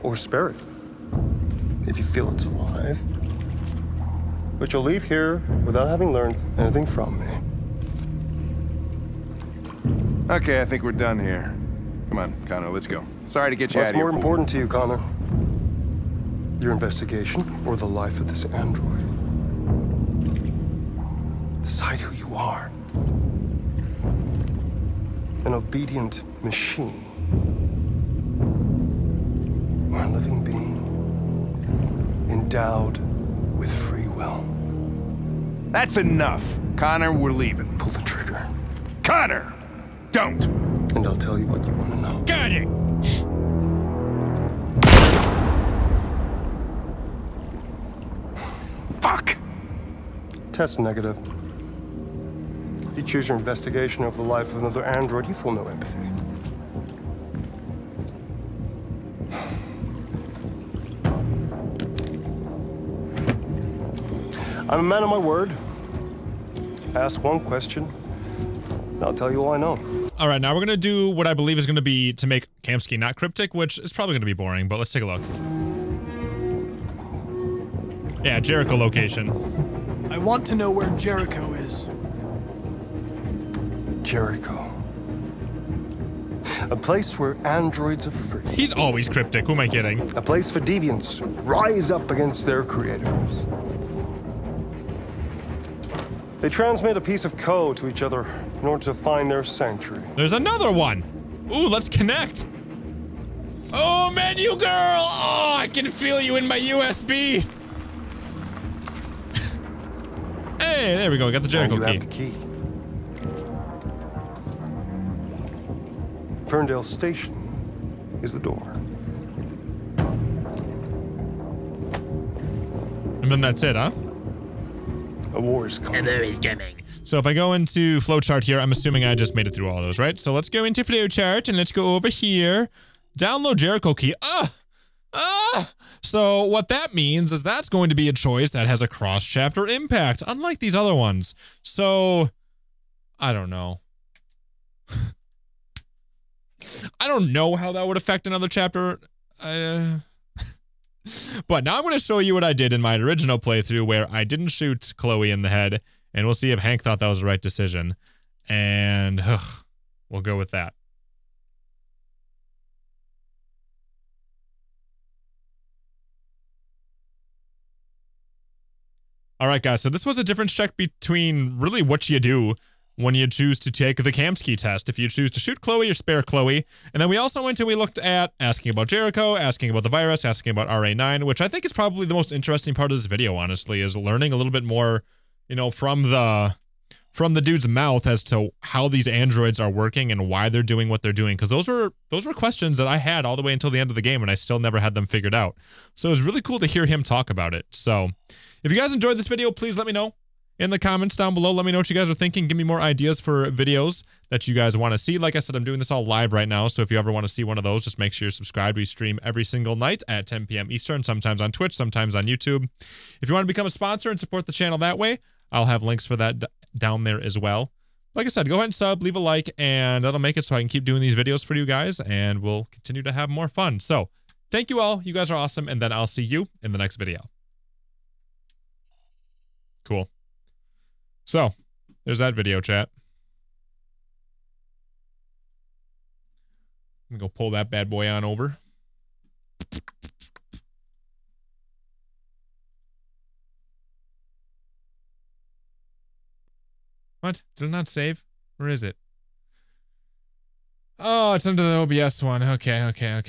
Or spare it, if you feel it's alive. But you'll leave here without having learned anything from me. Okay, I think we're done here. Come on, Connor, let's go. Sorry to get you out of here. What's more important to you, Connor? Your investigation or the life of this android? Decide who you are. An obedient machine. Or a living being endowed with free will. That's enough. Connor, we're leaving. Pull the trigger. Connor! Don't! And I'll tell you what you want to know. Got it! Fuck! Test negative. You choose your investigation over the life of another android, you feel no empathy. I'm a man of my word. Ask one question, and I'll tell you all I know. All right, now we're going to do what I believe is going to be to make Kamsky not cryptic, which is probably going to be boring, but let's take a look. Yeah, Jericho location. I want to know where Jericho is. Jericho. A place where androids are free. He's always cryptic, who am I kidding? A place for deviants to rise up against their creators. They transmit a piece of code to each other in order to find their sanctuary. There's another one! Ooh, let's connect! Oh, menu girl! Oh, I can feel you in my USB! Hey, there we go, got the Jericho You key. have the key. Ferndale Station is the door. And then that's it, huh? A war is coming. So if I go into flowchart here, I'm assuming I just made it through all those, right? So let's go into flowchart and let's go over here. Download Jericho key. So what that means is that's going to be a choice that has a cross-chapter impact, unlike these other ones. So, I don't know. I don't know how that would affect another chapter. But now I'm going to show you what I did in my original playthrough where I didn't shoot Chloe in the head, and we'll see if Hank thought that was the right decision. And we'll go with that. All right, guys, so this was a difference check between really what you do when you choose to take the Kamsky test. If you choose to shoot Chloe or spare Chloe. And then we also went and we looked at asking about Jericho, asking about the virus, asking about RA9, which I think is probably the most interesting part of this video, honestly, is learning a little bit more, you know, from the dude's mouth as to how these androids are working and why they're doing what they're doing. Because those were questions that I had all the way until the end of the game, and I still never had them figured out. So it was really cool to hear him talk about it. So if you guys enjoyed this video, please let me know in the comments down below. Let me know what you guys are thinking. Give me more ideas for videos that you guys want to see. Like I said, I'm doing this all live right now, so if you ever want to see one of those, just make sure you're subscribed. We stream every single night at 10 p.m. Eastern, sometimes on Twitch, sometimes on YouTube. If you want to become a sponsor and support the channel that way, I'll have links for that down there as well. Like I said, go ahead and sub, leave a like, and that'll make it so I can keep doing these videos for you guys, and we'll continue to have more fun. So thank you all. You guys are awesome, and then I'll see you in the next video. Cool. So, there's that video, chat. I'm gonna go pull that bad boy on over. What? Did it not save? Where is it? Oh, it's under the OBS one. Okay. Okay.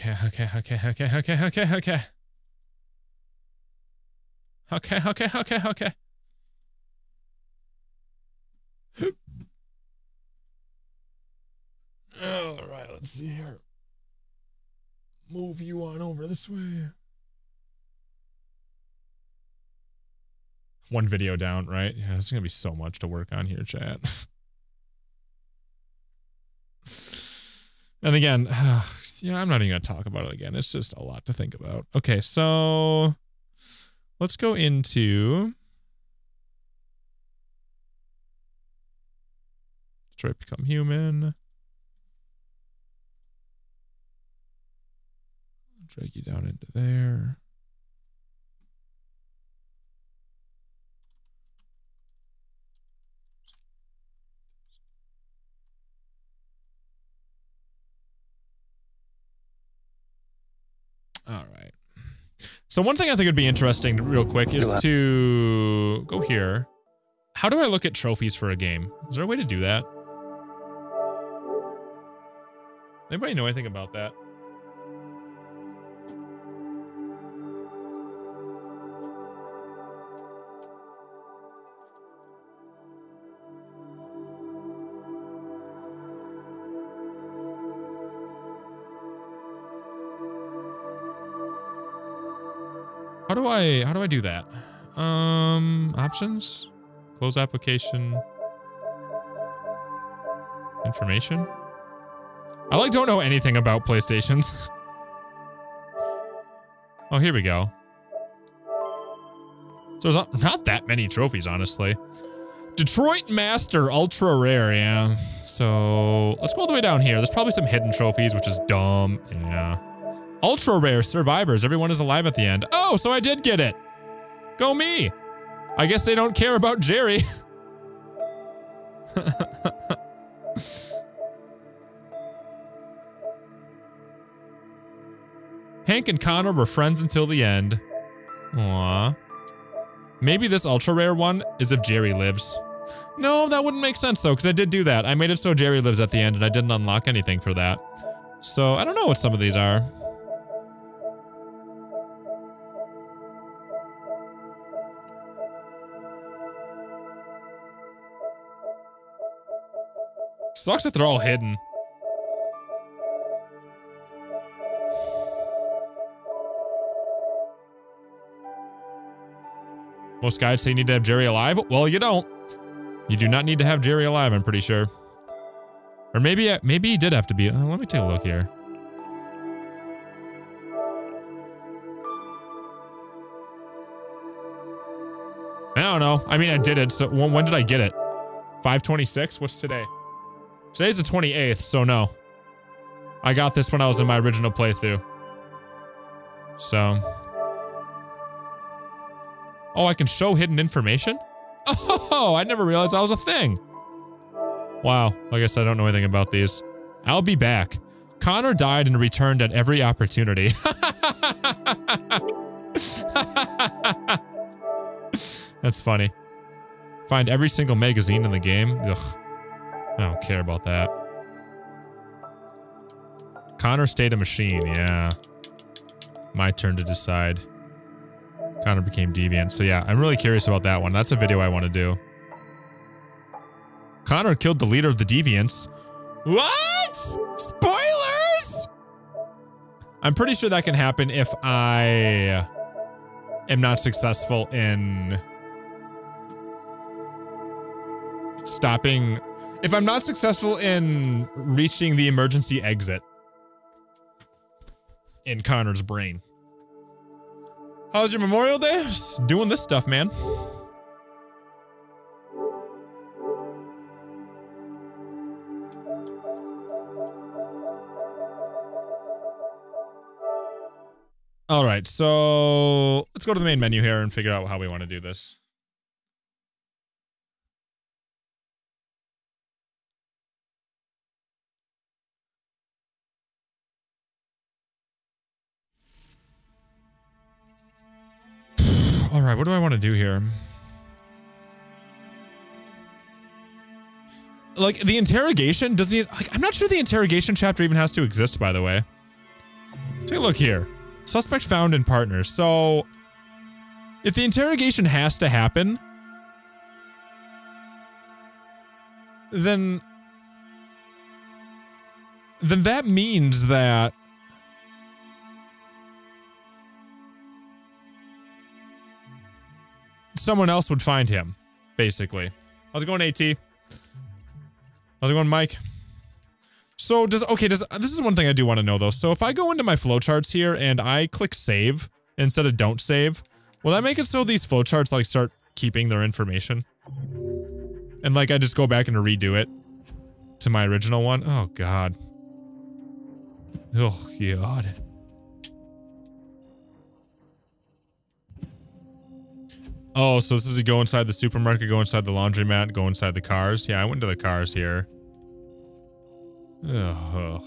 All right, let's see here. Move you on over this way. One video down, right? Yeah, this is going to be so much to work on here, chat. And again, yeah, I'm not even going to talk about it again. It's just a lot to think about. Okay, so let's go into Detroit Become Human. Drag you down into there. All right. So one thing I think would be interesting real quick is to go here. How do I look at trophies for a game? Is there a way to do that? Anybody know anything about that? How do I do that? Options? Close application. Information? I like don't know anything about PlayStations. Oh, here we go. So there's not that many trophies, honestly. Detroit Master, ultra rare, yeah. So let's go all the way down here. There's probably some hidden trophies, which is dumb, yeah. Ultra rare survivors. Everyone is alive at the end. Oh, so I did get it. Go me. I guess they don't care about Jerry. Hank and Connor were friends until the end. Aww. Maybe this ultra rare one is if Jerry lives. No, that wouldn't make sense though, because I did do that. I made it so Jerry lives at the end and I didn't unlock anything for that. So I don't know what some of these are. Sucks that they're all hidden. Most guides say you need to have Jerry alive. Well, you don't. You do not need to have Jerry alive, I'm pretty sure. Or maybe he did have to be. Let me take a look here. I don't know. I mean, I did it. So when did I get it? 5/26? What's today? Today's the 28th, so no. I got this when I was in my original playthrough. So. Oh, I can show hidden information? Oh, I never realized that was a thing. Wow, like I said, I don't know anything about these. I'll be back. Connor died and returned at every opportunity. That's funny. Find every single magazine in the game. Ugh. I don't care about that. Connor stayed a machine, yeah. My turn to decide. Connor became deviant. So yeah, I'm really curious about that one. That's a video I want to do. Connor killed the leader of the deviants. What? Spoilers? I'm pretty sure that can happen if I am not successful in stopping. If I'm not successful in reaching the emergency exit in Connor's brain. How's your Memorial Day? Just doing this stuff, man. All right, so let's go to the main menu here and figure out how we want to do this. All right, what do I want to do here? Like, the interrogation, doesn't it, like, I'm not sure the interrogation chapter even has to exist, by the way. Take a look here. Suspect found in partners. So, if the interrogation has to happen, then that means that someone else would find him, basically. How's it going, AT? How's it going, Mike? So this is one thing I do want to know though. So if I go into my flowcharts here and I click save instead of don't save, will that make it so these flowcharts like start keeping their information? And like I just go back and redo it to my original one? Oh god. Oh god. Oh, so this is a go inside the supermarket, go inside the laundromat, go inside the cars. Yeah, I went to the cars here. Ugh.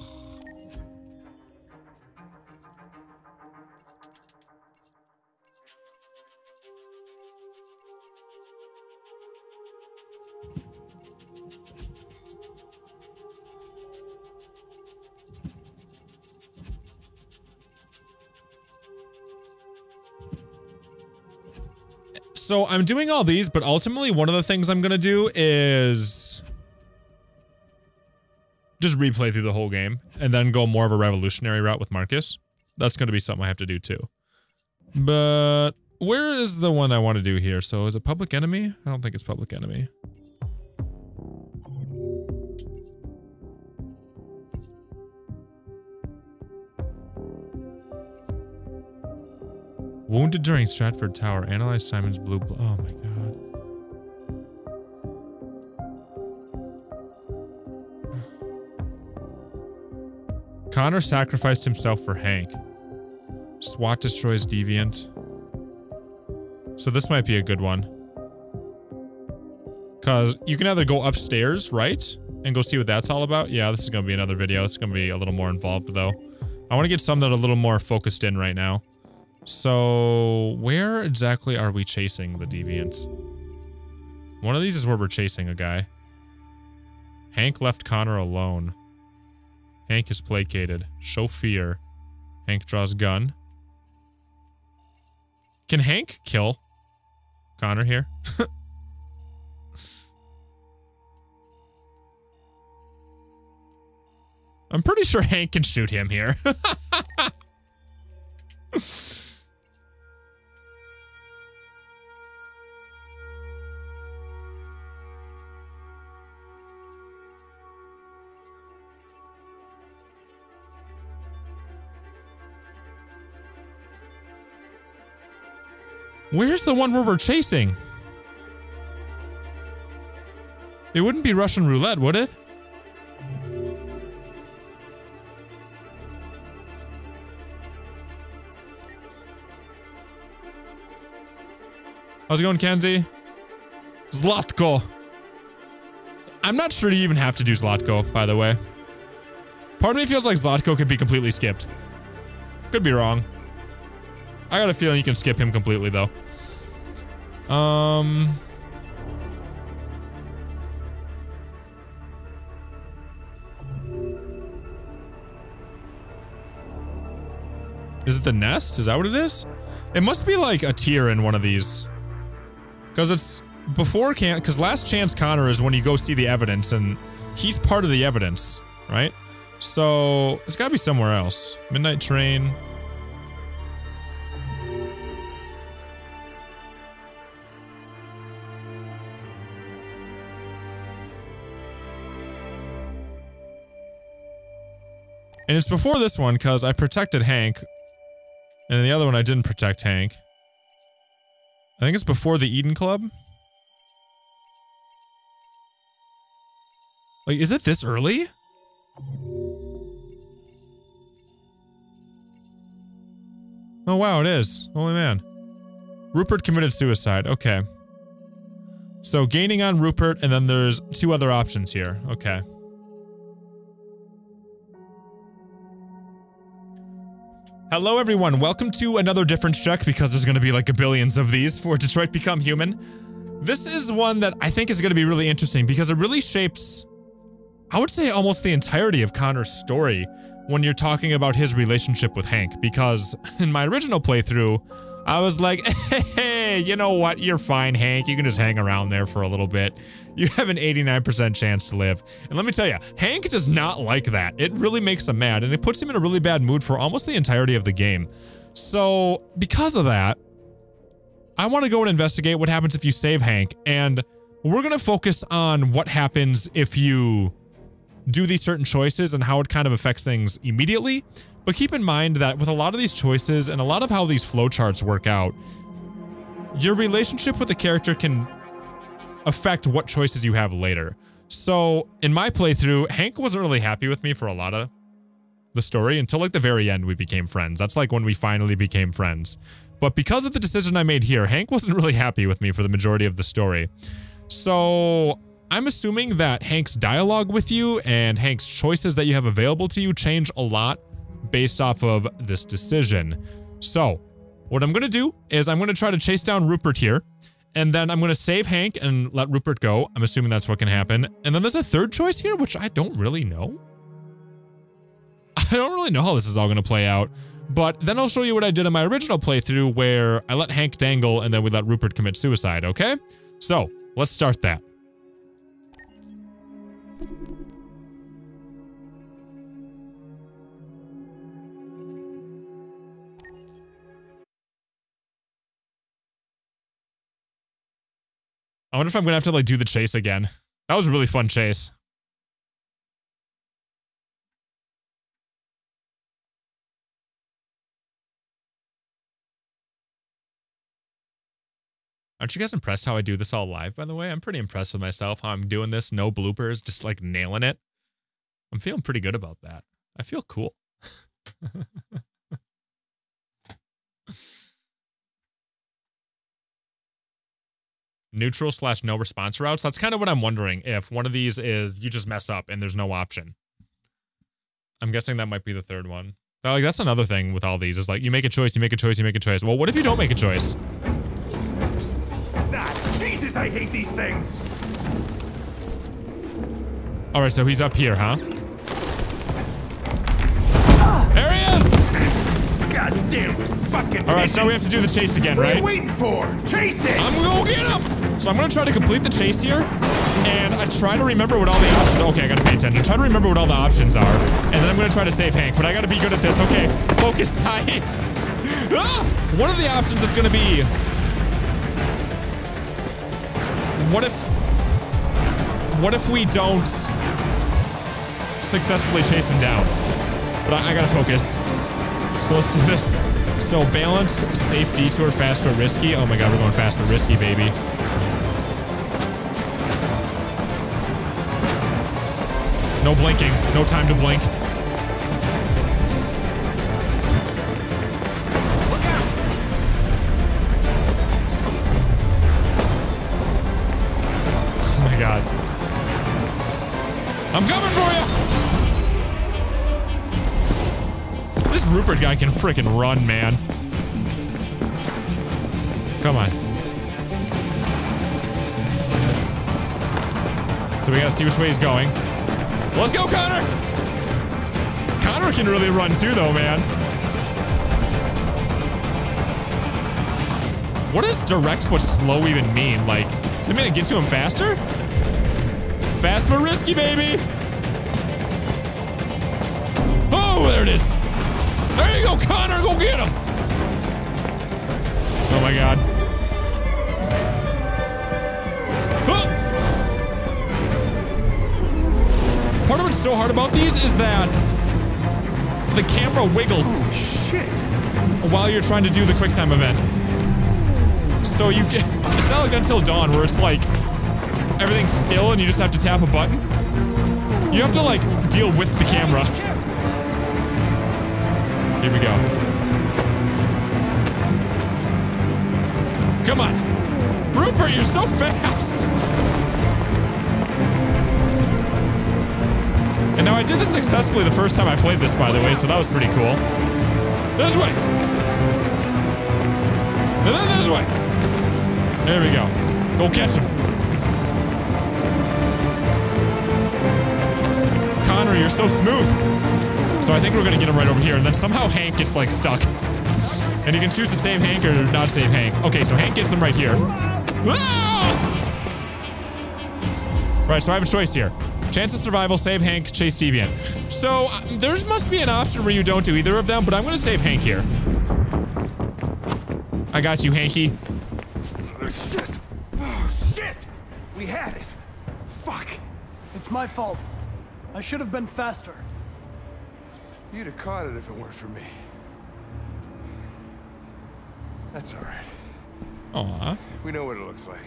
So I'm doing all these, but ultimately one of the things I'm gonna do is just replay through the whole game and then go more of a revolutionary route with Marcus. That's gonna be something I have to do too. But where is the one I want to do here? So is it Public Enemy? I don't think it's Public Enemy. Wounded during Stratford Tower. Analyze Simon's blue. Oh my god. Connor sacrificed himself for Hank. SWAT destroys Deviant. So this might be a good one. Cause you can either go upstairs, right? And go see what that's all about. Yeah, this is gonna be another video. It's gonna be a little more involved though. I want to get some that are a little more focused in right now. So, where exactly are we chasing the deviant? One of these is where we're chasing a guy. Hank left Connor alone. Hank is placated. Show fear. Hank draws gun. Can Hank kill Connor here? I'm pretty sure Hank can shoot him here. Where's the one where we're chasing? It wouldn't be Russian roulette, would it? How's it going, Kenzie? Zlatko. I'm not sure you even have to do Zlatko, by the way. Part of me feels like Zlatko could be completely skipped. Could be wrong. I got a feeling you can skip him completely, though. Is it the nest? Is that what it is? It must be like a tier in one of these. Because it's before because last chance Connor is when you go see the evidence and he's part of the evidence, right? So it's gotta be somewhere else. Midnight train. And it's before this one because I protected Hank. And in the other one I didn't protect Hank. I think it's before the Eden Club. Like, is it this early? Oh wow, it is. Holy man. Rupert committed suicide. Okay. So gaining on Rupert, and then there's 2 other options here. Okay. Hello everyone, welcome to another difference check because there's going to be like a billions of these for Detroit Become Human. This is one that I think is going to be really interesting because it really shapes, I would say, almost the entirety of Connor's story when you're talking about his relationship with Hank, because in my original playthrough, I was like, hey, you know what, you're fine, Hank, you can just hang around there for a little bit. You have an 89% chance to live. And let me tell you, Hank does not like that. It really makes him mad, and it puts him in a really bad mood for almost the entirety of the game. So, because of that, I want to go and investigate what happens if you save Hank, and we're going to focus on what happens if you do these certain choices and how it kind of affects things immediately. But keep in mind that with a lot of these choices and a lot of how these flowcharts work out, your relationship with the character can affect what choices you have later. So in my playthrough, Hank wasn't really happy with me for a lot of the story until like the very end we became friends. That's like when we finally became friends. But because of the decision I made here, Hank wasn't really happy with me for the majority of the story. So I'm assuming that Hank's dialogue with you and Hank's choices that you have available to you change a lot based off of this decision. So what I'm going to do is I'm going to try to chase down Rupert here, and then I'm going to save Hank and let Rupert go. I'm assuming that's what can happen. And then there's a third choice here, which I don't really know. I don't really know how this is all going to play out. But then I'll show you what I did in my original playthrough where I let Hank dangle and then we let Rupert commit suicide, okay? So, let's start that. I wonder if I'm gonna have to like do the chase again. That was a really fun chase. Aren't you guys impressed how I do this all live, by the way? I'm pretty impressed with myself, how I'm doing this, no bloopers, just like nailing it. I'm feeling pretty good about that. I feel cool. Neutral/no response routes. That's kind of what I'm wondering, if one of these is you just mess up and there's no option. I'm guessing that might be the third one. Like, that's another thing with all these, is like you make a choice, you make a choice, you make a choice. Well, what if you don't make a choice? Ah, Jesus, I hate these things. All right, so he's up here, huh? There he is! Goddamn fucking. All right, so we have to do the chase again, right? What are you waiting for? Chase it! I'm gonna go get him! So I'm gonna try to complete the chase here, and I try to remember what all the options are. Okay, I gotta pay attention. Try to remember what all the options are, and then I'm gonna try to save Hank, but I gotta be good at this. Okay, focus time. Ah! One of the options is gonna be... What if we don't successfully chase him down? But I gotta focus. So let's do this. So balance, safe detour, fast but risky. Oh my god, we're going fast but risky, baby. No blinking. No time to blink. Look out! I'm coming for you! This Rupert guy can freaking run, man. Come on. So we gotta see which way he's going. Let's go, Connor! Connor can really run too, though, man. What does direct but slow even mean? Like, does it mean it gets to him faster? Fast but risky, baby! Oh, there it is! There you go, Connor! Go get him! Oh my god. Oh! Part of what's so hard about these is that the camera wiggles while you're trying to do the QuickTime event. So you get, it's not like Until Dawn where it's like everything's still and you just have to tap a button. You have to like deal with the camera. Here we go. Come on. Rupert, you're so fast. And now I did this successfully the first time I played this, by the way, so that was pretty cool. This way. And then this way. There we go. Go catch him. Connor, you're so smooth. So I think we're gonna get him right over here, and then somehow Hank gets like stuck. And you can choose to save Hank or not save Hank. Okay, so Hank gets him right here. Ah! Right, so I have a choice here. Chance of survival, save Hank, chase Deviant. So there must be an option where you don't do either of them, but I'm gonna save Hank here. I got you, Hanky. Shit! Oh, shit! We had it. Fuck. It's my fault. I should have been faster. You'd have caught it if it weren't for me. That's all right. Aww. We know what it looks like.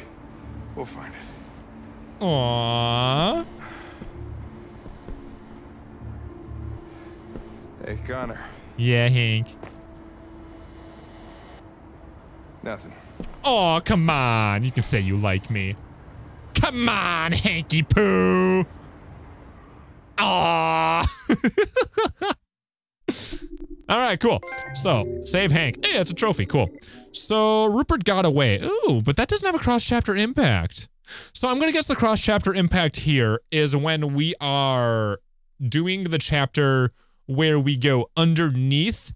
We'll find it. Aww. Hey, Connor. Yeah, Hank. Nothing. Aw, come on. You can say you like me. Come on, Hanky Poo. Aw. All right, cool. So, save Hank. Hey, it's a trophy. Cool. So, Rupert got away. Ooh, but that doesn't have a cross-chapter impact. So, I'm going to guess the cross-chapter impact here is when we are doing the chapter where we go underneath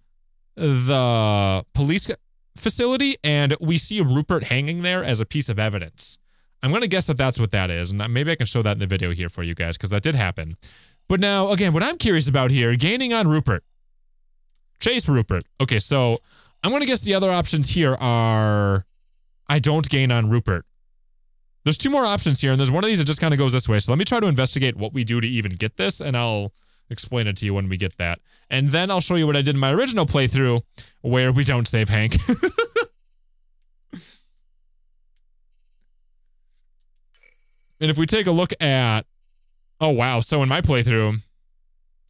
the police facility and we see Rupert hanging there as a piece of evidence. I'm going to guess that that's what that is, and maybe I can show that in the video here for you guys, because that did happen. But now, again, what I'm curious about here, gaining on Rupert. Chase Rupert. Okay, so I'm going to guess the other options here are I don't gain on Rupert. There's two more options here, and there's one of these that just kind of goes this way. So let me try to investigate what we do to even get this, and I'll explain it to you when we get that. And then I'll show you what I did in my original playthrough where we don't save Hank. And if we take a look at, oh wow, so in my playthrough,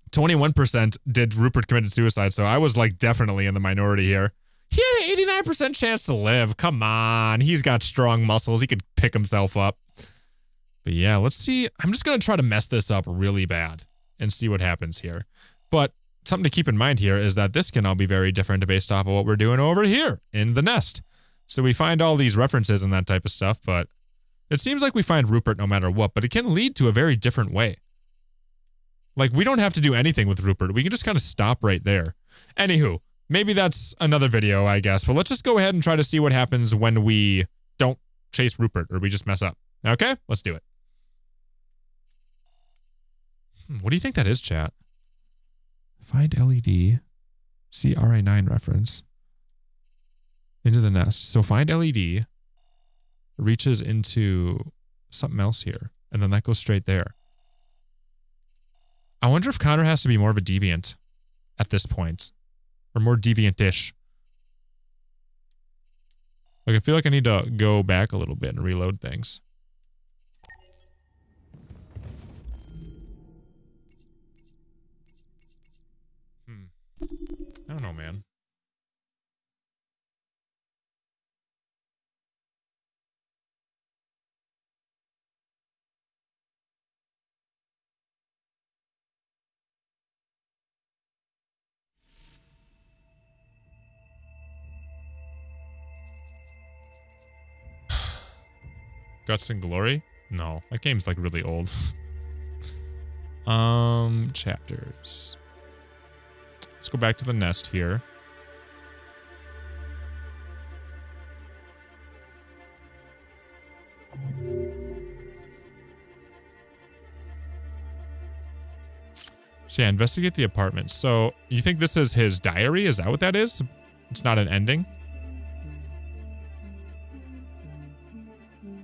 21% did Rupert committed suicide, so I was like definitely in the minority here. He had an 89% chance to live. Come on, he's got strong muscles. He could pick himself up. But yeah, let's see. I'm just going to try to mess this up really bad and see what happens here. But something to keep in mind here is that this can all be very different based off of what we're doing over here in the nest. So we find all these references and that type of stuff, but it seems like we find Rupert no matter what, but it can lead to a very different way. Like, we don't have to do anything with Rupert. We can just kind of stop right there. Anywho, maybe that's another video, I guess. But let's just go ahead and try to see what happens when we don't chase Rupert or we just mess up. Okay? Let's do it. What do you think that is, chat? Find LED. See RA9 reference. Into the nest. So find LED. Reaches into something else here. And then that goes straight there. I wonder if Connor has to be more of a deviant at this point. Or more deviant-ish. Like, I feel like I need to go back a little bit and reload things. I don't know, man. Guts and Glory? No, that game's like really old. Chapters. Let's go back to the nest here. So yeah, investigate the apartment. So you think this is his diary? Is that what that is? It's not an ending?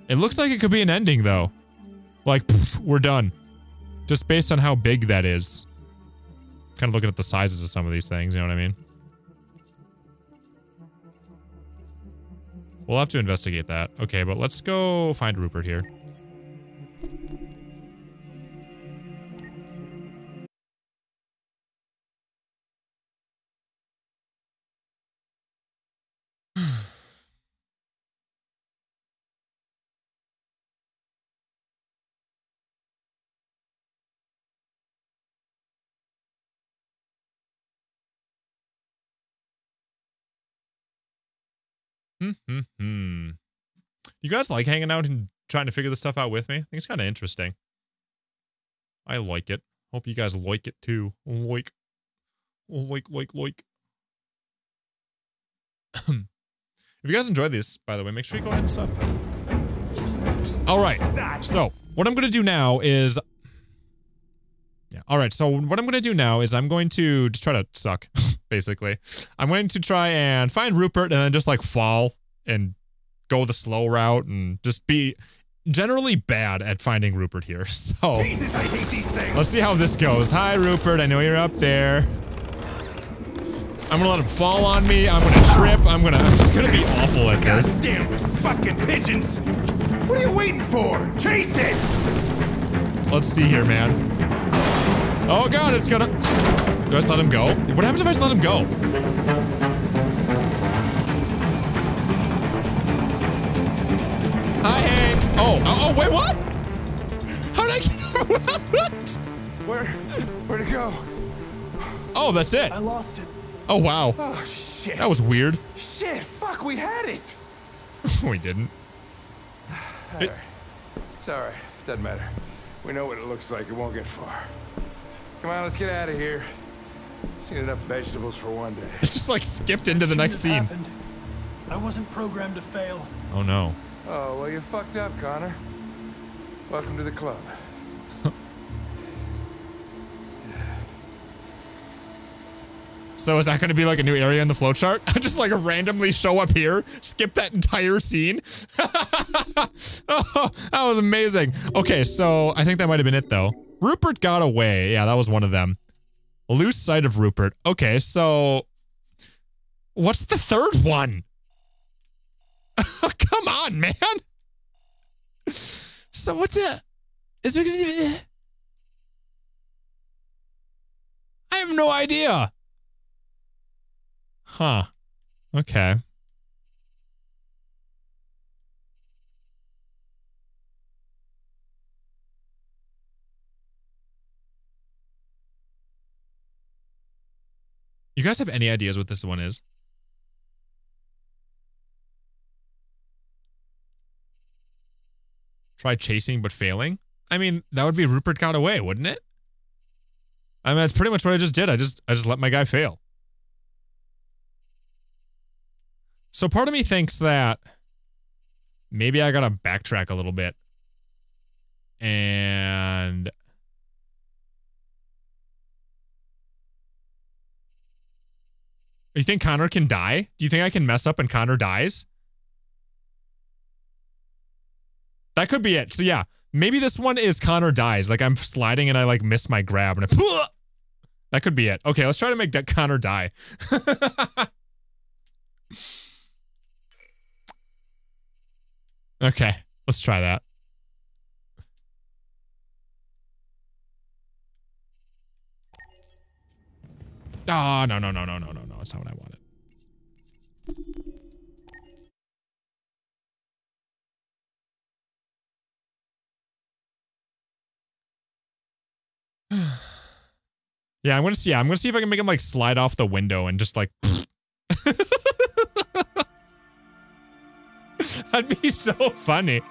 It looks like it could be an ending though. Like, poof, we're done. Just based on how big that is. Kind of looking at the sizes of some of these things, you know what I mean? We'll have to investigate that. Okay, but let's go find Rupert here. You guys like hanging out and trying to figure this stuff out with me? I think it's kind of interesting. I like it. Hope you guys like it too. Like. If you guys enjoyed this, by the way, make sure you go ahead and sub. Alright, so what I'm going to do now is... Yeah, alright, so what I'm going to do now is I'm going to just try to suck, basically. I'm going to try and find Rupert and then just like fall and go the slow route and just be generally bad at finding Rupert here. So, Jesus, I hate these things. Let's see how this goes. Hi, Rupert, I know you're up there. I'm gonna let him fall on me. I'm gonna trip. I'm just gonna be awful at this. Goddamn fucking pigeons! What are you waiting for? Chase it! Let's see here, man. Oh god, it's gonna... Do I just let him go? What happens if I just let him go? Hi, Hank. Oh, wait, what? How did I get... What? Where'd it go? Oh, that's it. I lost it. Oh, wow. Oh, shit. That was weird. Shit, fuck, we had it. We didn't. Alright. It's alright. Doesn't matter. We know what it looks like. It won't get far. Come on, let's get out of here. Seen enough vegetables for one day. It just like skipped into the next scene. Happened. I wasn't programmed to fail. Oh no. Oh, well, you fucked up, Connor. Welcome to the club. So is that going to be like a new area in the flowchart? I just like randomly show up here, skip that entire scene. Oh, that was amazing. Okay, so I think that might have been it though. Rupert got away. Yeah, that was one of them. Lose sight of Rupert. Okay, so what's the third one? Come on, man. So what's it? Is there gonna be... I have no idea. Huh. Okay. You guys have any ideas what this one is? Try chasing but failing? I mean, that would be Rupert got away, wouldn't it? I mean, that's pretty much what I just did. I just let my guy fail. So part of me thinks that maybe I gotta backtrack a little bit. And... You think Connor can die? Do you think I can mess up and Connor dies? That could be it. So yeah, maybe this one is Connor dies. Like I'm sliding and I like miss my grab and I... That could be it. Okay, let's try to make that Connor die. Okay, let's try that. Oh, no. That's not what I wanted. Yeah, I'm gonna see if I can make him like slide off the window and just like That'd be so funny.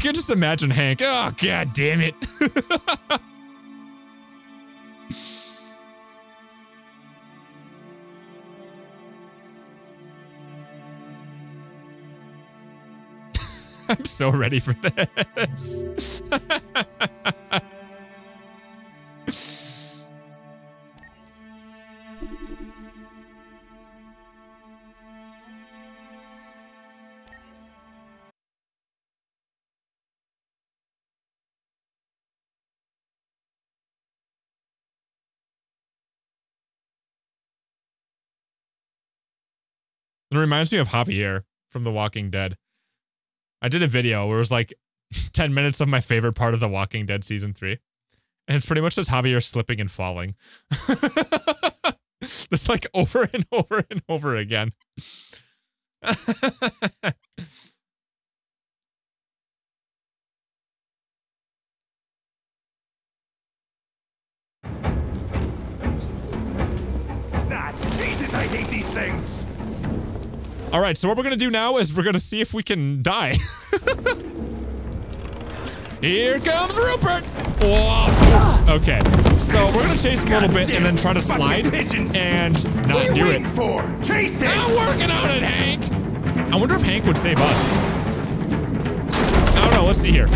can just imagine Hank. Oh, god damn it. I'm so ready for this. It reminds me of Javier from The Walking Dead. I did a video where it was like 10 minutes of my favorite part of The Walking Dead Season 3. And it's pretty much just Javier slipping and falling. Just like over and over and over again. Jesus, I hate these things! All right, so what we're gonna do now is we're gonna see if we can die. Here comes Rupert! Oh, okay, so we're gonna chase him a little bit and then try to slide and not do it. Chase it! I'm working on it, Hank! I wonder if Hank would save us. I don't know, let's see here.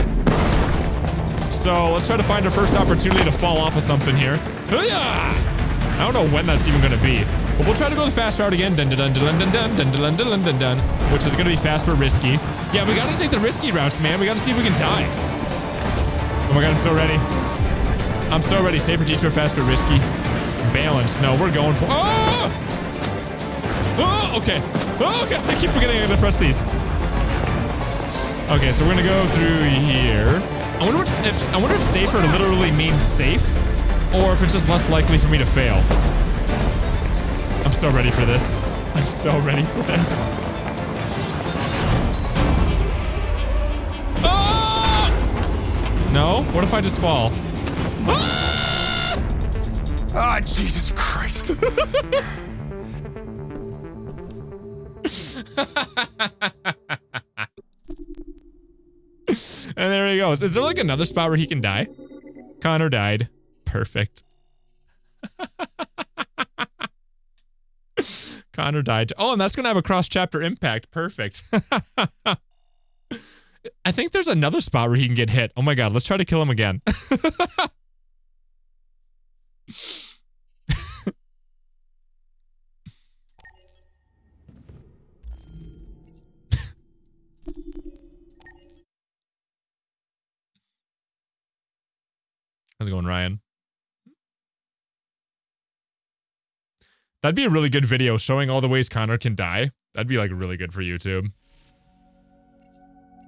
So let's try to find our first opportunity to fall off of something here. I don't know when that's even gonna be. But we'll try to go the fast route again. Dun dun dun dun dun dun dun dun dun dun dun, which is gonna be fast but risky. Yeah, we gotta take the risky routes, man. We gotta see if we can die. Oh my god, I'm so ready. I'm so ready. Safer detour, fast but risky. Balance. No, we're going for. Oh! Oh, okay. Oh, okay. I keep forgetting I gotta press these. Okay, so we're gonna go through here. I wonder if safer literally means safe, or if it's just less likely for me to fail. I'm so ready for this. I'm so ready for this. Ah! No? What if I just fall? Ah! Ah, Jesus Christ. And there he goes. Is there like another spot where he can die? Connor died. Perfect. Connor died. Oh, and that's going to have a cross-chapter impact. Perfect. I think there's another spot where he can get hit. Oh my god, let's try to kill him again. How's it going, Ryan? That'd be a really good video showing all the ways Connor can die. That'd be like really good for YouTube.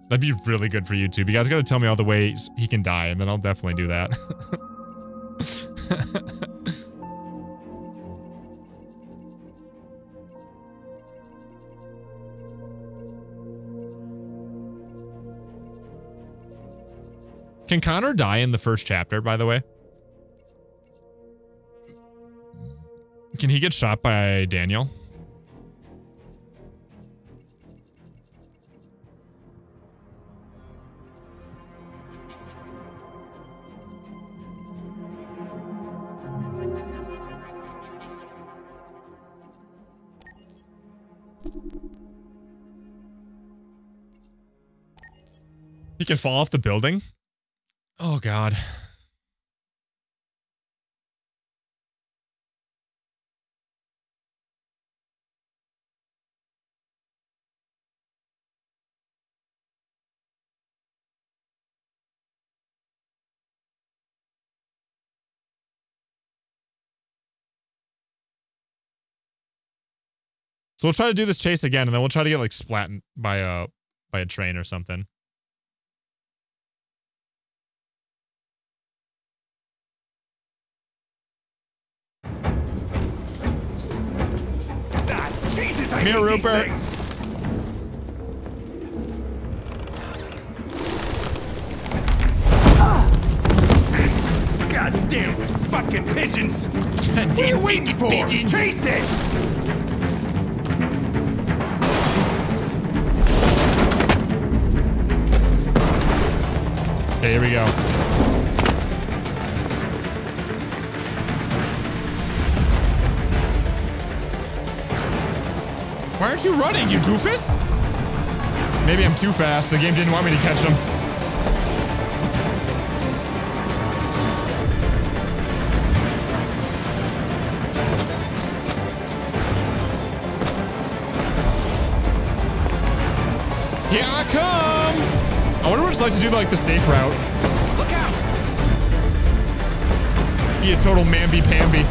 That'd be really good for YouTube. You guys gotta tell me all the ways he can die, and then I'll definitely do that. Can Connor die in the first chapter, by the way? Can he get shot by Daniel? He can fall off the building? Oh, God. So we'll try to do this chase again, and then we'll try to get like splatted by a train or something. Jesus, Come here, Rupert. Goddamn fucking pigeons! What are you waiting for? Pigeons. Chase it! Okay, here we go. Why aren't you running, you doofus? Maybe I'm too fast. The game didn't want me to catch him. Here I come! I wonder what it's like to do like the safe route. Look out! Be a total mamby-pamby.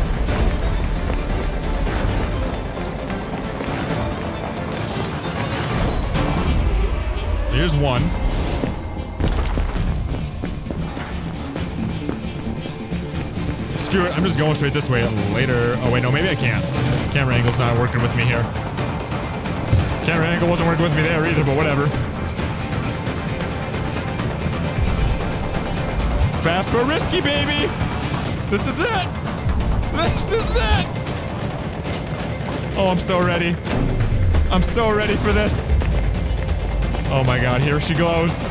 Here's one. Screw it, I'm just going straight this way later. Oh wait, no, maybe I can't. Camera angle's not working with me here. Camera angle wasn't working with me there either, but whatever. Fast but risky, baby! This is it! This is it! Oh, I'm so ready. I'm so ready for this. Oh my god, here she goes.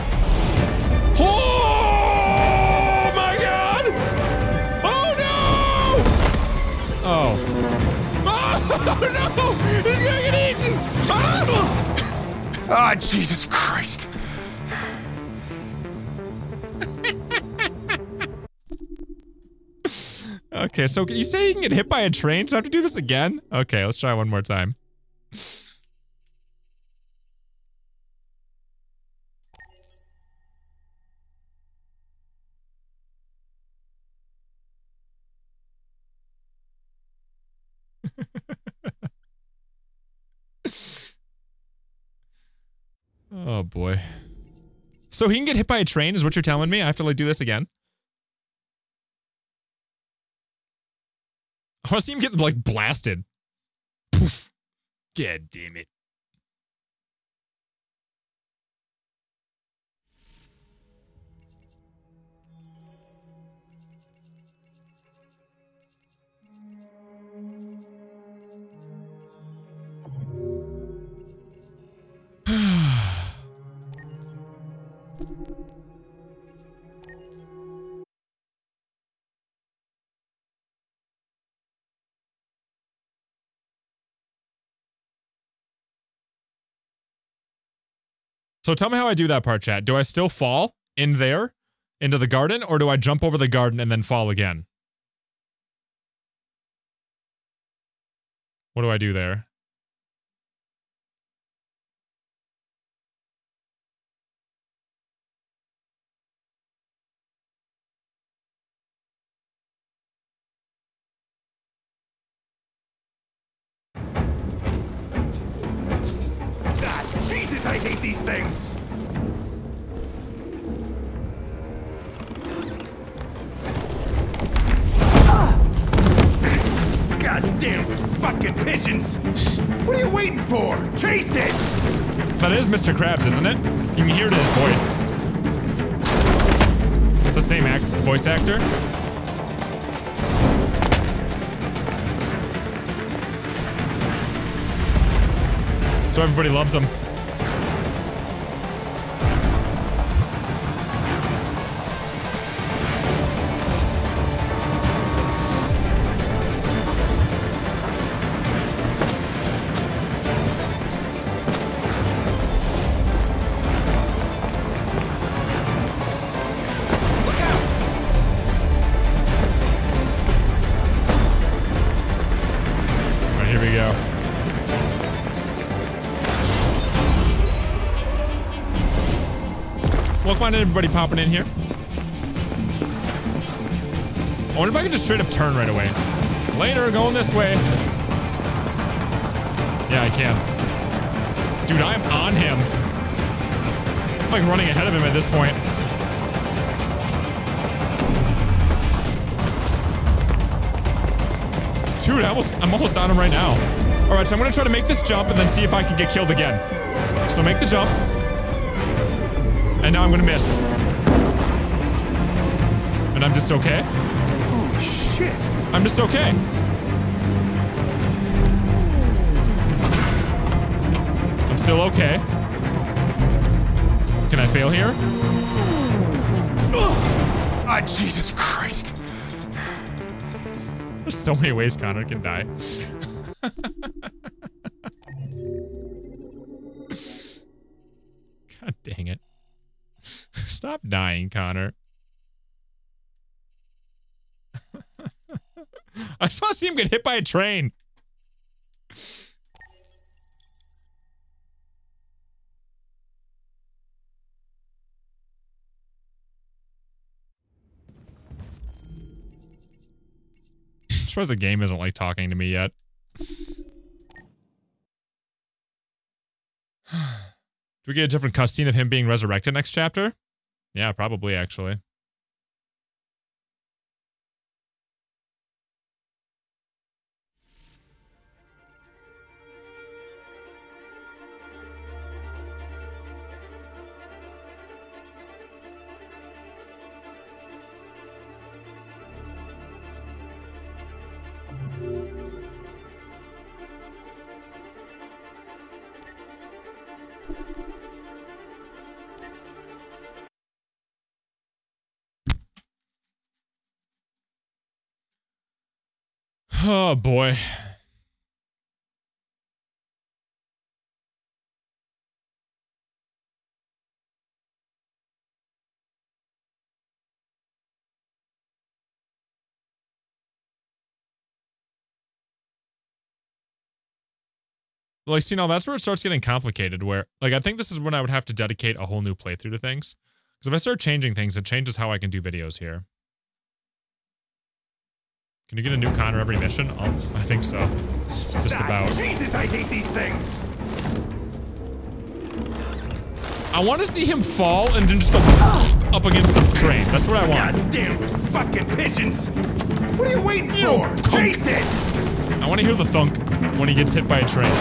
Oh my god! Oh no! Oh. Oh no! He's gonna get eaten! Ah, Jesus Christ. Okay, so you say you can get hit by a train, so I have to do this again? Okay, let's try one more time. Oh boy. So he can get hit by a train is what you're telling me? I have to like do this again? I want to see him get like blasted. Poof. God damn it. So tell me how I do that part, chat. Do I still fall in there, into the garden, or do I jump over the garden and then fall again? What do I do there? Jesus, I hate these things! Goddamn fucking pigeons! What are you waiting for? Chase it! That is Mr. Krabs, isn't it? You can hear it in his voice. It's the same voice actor. So everybody loves him. Welcome on everybody popping in here. I wonder if I can just straight up turn right away. Later, going this way. Yeah, I can. Dude, I'm on him. I'm like running ahead of him at this point. Dude, I'm almost on him right now. All right, so I'm gonna try to make this jump and then see if I can get killed again. So make the jump. And now I'm gonna miss. And I'm just okay. Holy shit! I'm just okay. I'm still okay. Can I fail here? Ah, Jesus Christ. There's so many ways Connor can die. God dang it. Stop dying, Connor. I just want to see him get hit by a train. I'm surprised the game isn't like talking to me yet. Do we get a different cutscene of him being resurrected next chapter? Yeah, probably actually. Oh boy. Like, see, now that's where it starts getting complicated, where, like, I think this is when I would have to dedicate a whole new playthrough to things. Because if I start changing things, it changes how I can do videos here. Can you get a new Connor every mission? Oh, I think so. Just about. Jesus, I hate these things. I want to see him fall and then just go up against the train. That's what I want. Goddamn fucking pigeons. What are you waiting for? Chase it! I want to hear the thunk when he gets hit by a train.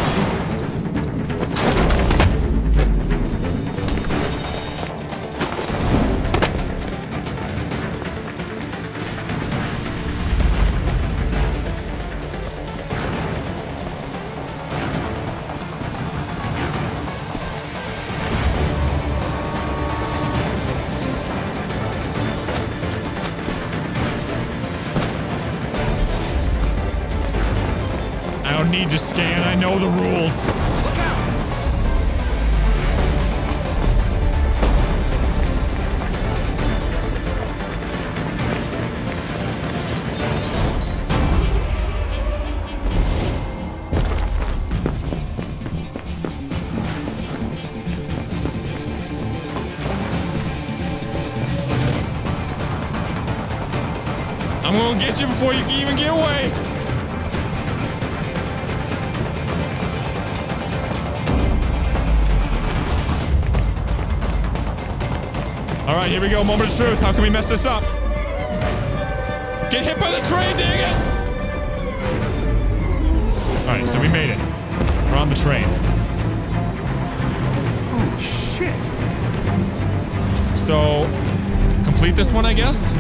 Need to scan. I know the rules. Look out! I'm gonna get you before you can even get away. All right, here we go. Moment of truth. How can we mess this up? Get hit by the train, dang it! All right, so we made it. We're on the train. Holy shit! So, complete this one, I guess?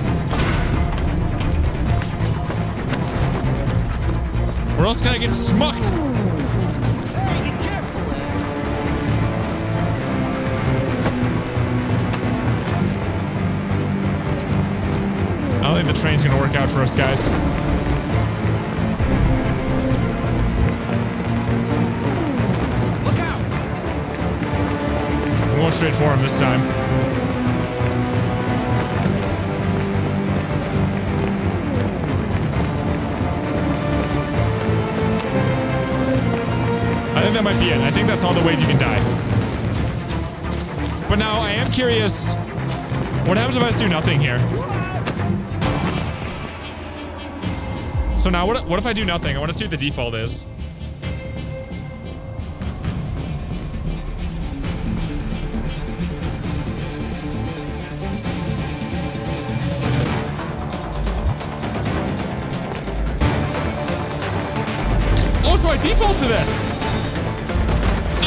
Or else can I get smucked? Hey, be careful! I don't think the train's gonna work out for us, guys. Look out! We're going straight for him this time. I think that might be it. I think that's all the ways you can die. But now, I am curious, what happens if I just do nothing here? So now, what if I do nothing? I want to see what the default is. Oh, so I default to this!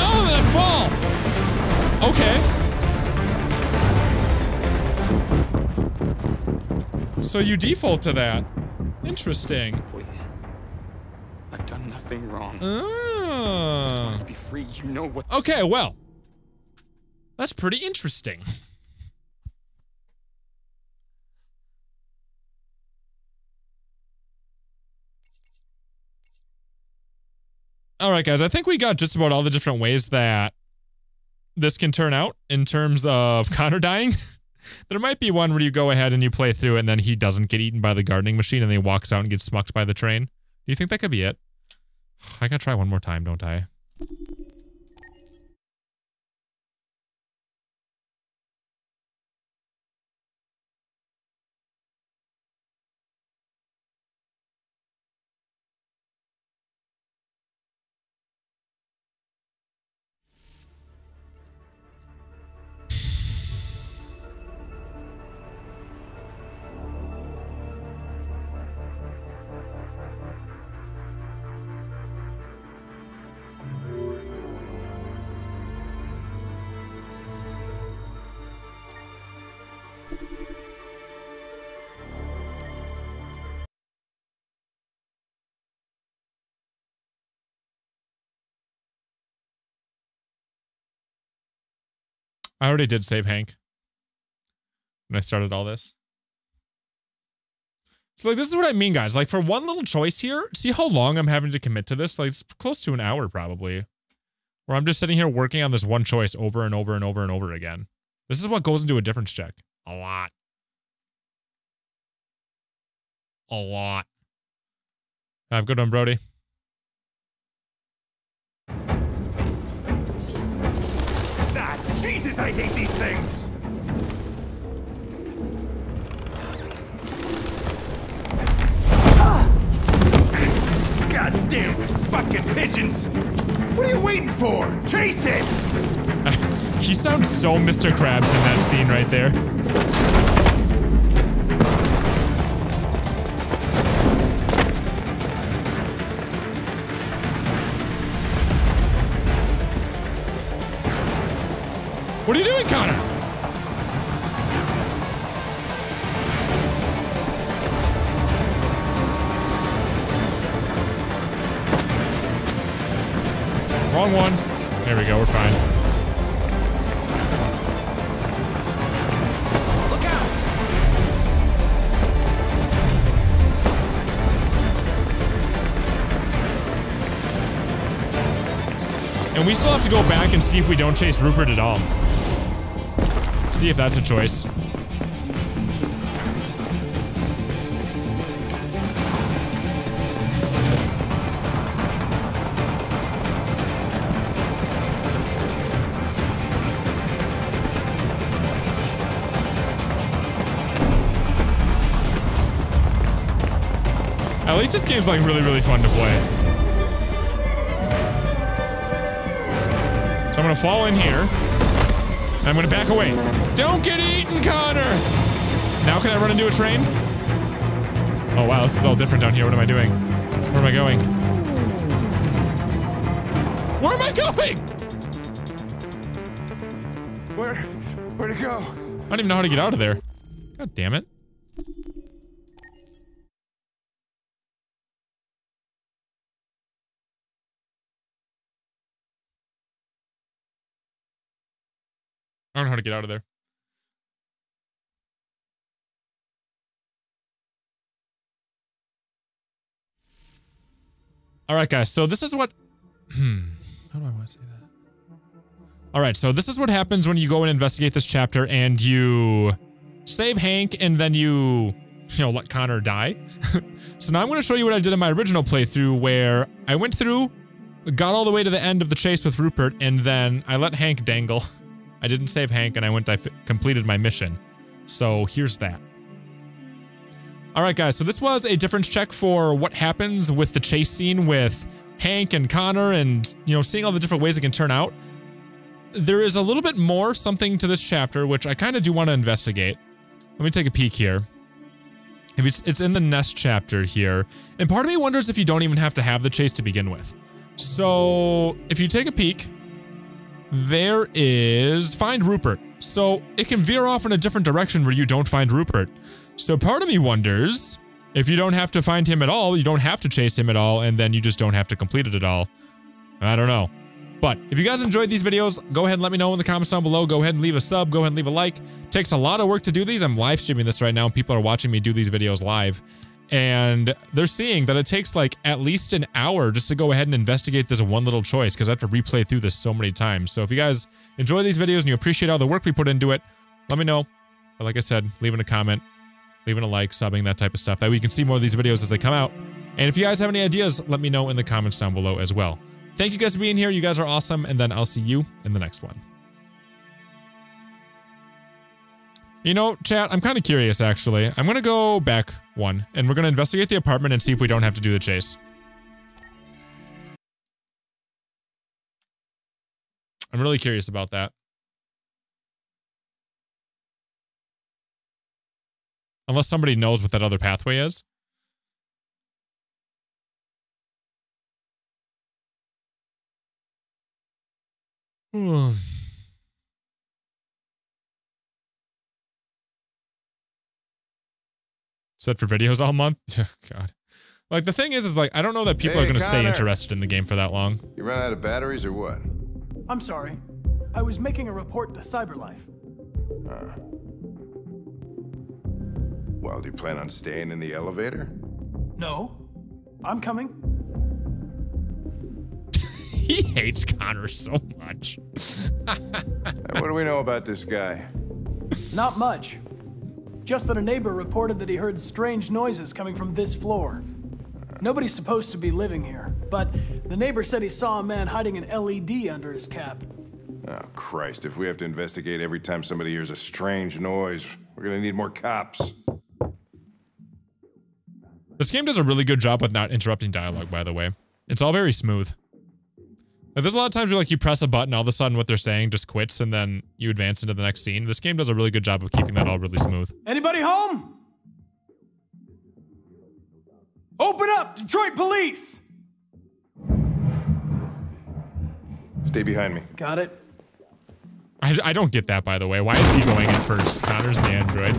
Oh, then I fall! Okay. So you default to that. Interesting. Please. I've done nothing wrong. Oh. I want to be free. You know what? Okay, well. That's pretty interesting. All right, guys, I think we got just about all the different ways that this can turn out in terms of Connor dying. There might be one where you go ahead and you play through it and then he doesn't get eaten by the gardening machine and then he walks out and gets smucked by the train. Do you think that could be it? I gotta try one more time, don't I? I already did save Hank when I started all this. So, like, this is what I mean, guys. Like, for one little choice here, see how long I'm having to commit to this? Like, it's close to an hour, probably. Where I'm just sitting here working on this one choice over and over and over and over again. This is what goes into a difference check. A lot. A lot. Have a good one, Brody. Jesus, I hate these things! Goddamn fucking pigeons! What are you waiting for? Chase it! He sounds so Mr. Krabs in that scene right there. What are you doing, Connor? Wrong one. There we go, we're fine. Look out! And we still have to go back and see if we don't chase Rupert at all. See if that's a choice. At least this game's like really fun to play. So I'm gonna fall in here. I'm gonna back away. Don't get eaten, Connor! Now can I run into a train? Oh wow, this is all different down here. What am I doing? Where am I going? Where am I going? Where'd it go? I don't even know how to get out of there. God damn it. I don't know how to get out of there. All right, guys. So this is what... How do I want to say that? All right, so this is what happens when you go and investigate this chapter and you save Hank and then you let Connor die. So now I'm going to show you what I did in my original playthrough where I went through, got all the way to the end of the chase with Rupert, and then I let Hank dangle. I didn't save Hank, and I completed my mission. So here's that. All right, guys. So this was a difference check for what happens with the chase scene with Hank and Connor, and seeing all the different ways it can turn out. There is a little bit more something to this chapter, which I kind of do want to investigate. Let me take a peek here. It's in the Nest chapter here, and part of me wonders if you don't even have to have the chase to begin with. So if you take a peek. There is find Rupert. So it can veer off in a different direction where you don't find Rupert. So part of me wonders if you don't have to find him at all, you don't have to chase him at all, and then you just don't have to complete it at all. I don't know. But if you guys enjoyed these videos, go ahead and let me know in the comments down below. Go ahead and leave a sub. Go ahead and leave a like. It takes a lot of work to do these. I'm live streaming this right now. People are watching me do these videos live. And they're seeing that it takes like at least an hour just to go ahead and investigate this one little choice because I have to replay through this so many times. So if you guys enjoy these videos and you appreciate all the work we put into it, let me know. But like I said, leaving a comment, leaving a like, subbing, that type of stuff. That way you can see more of these videos as they come out. And if you guys have any ideas, let me know in the comments down below as well. Thank you guys for being here. You guys are awesome. And then I'll see you in the next one. You know, chat, I'm kind of curious, actually. I'm going to go back one, and we're going to investigate the apartment and see if we don't have to do the chase. I'm really curious about that. Unless somebody knows what that other pathway is. Set for videos all month? God. Like, the thing is like, I don't know that people are going to stay interested in the game for that long. You run out of batteries or what? I'm sorry. I was making a report to CyberLife. Well, do you plan on staying in the elevator? No. I'm coming. He hates Connor so much. What do we know about this guy? Not much. Just that a neighbor reported that he heard strange noises coming from this floor. Nobody's supposed to be living here, but the neighbor said he saw a man hiding an LED under his cap. Oh, Christ, if we have to investigate every time somebody hears a strange noise, we're gonna need more cops. This game does a really good job with not interrupting dialogue, by the way. It's all very smooth. Like, there's a lot of times where like you press a button, all of a sudden what they're saying just quits and then you advance into the next scene. This game does a really good job of keeping that all really smooth. Anybody home? Open up, Detroit police! Stay behind me. Got it. I don't get that, by the way. Why is he going in first? Connor's the android.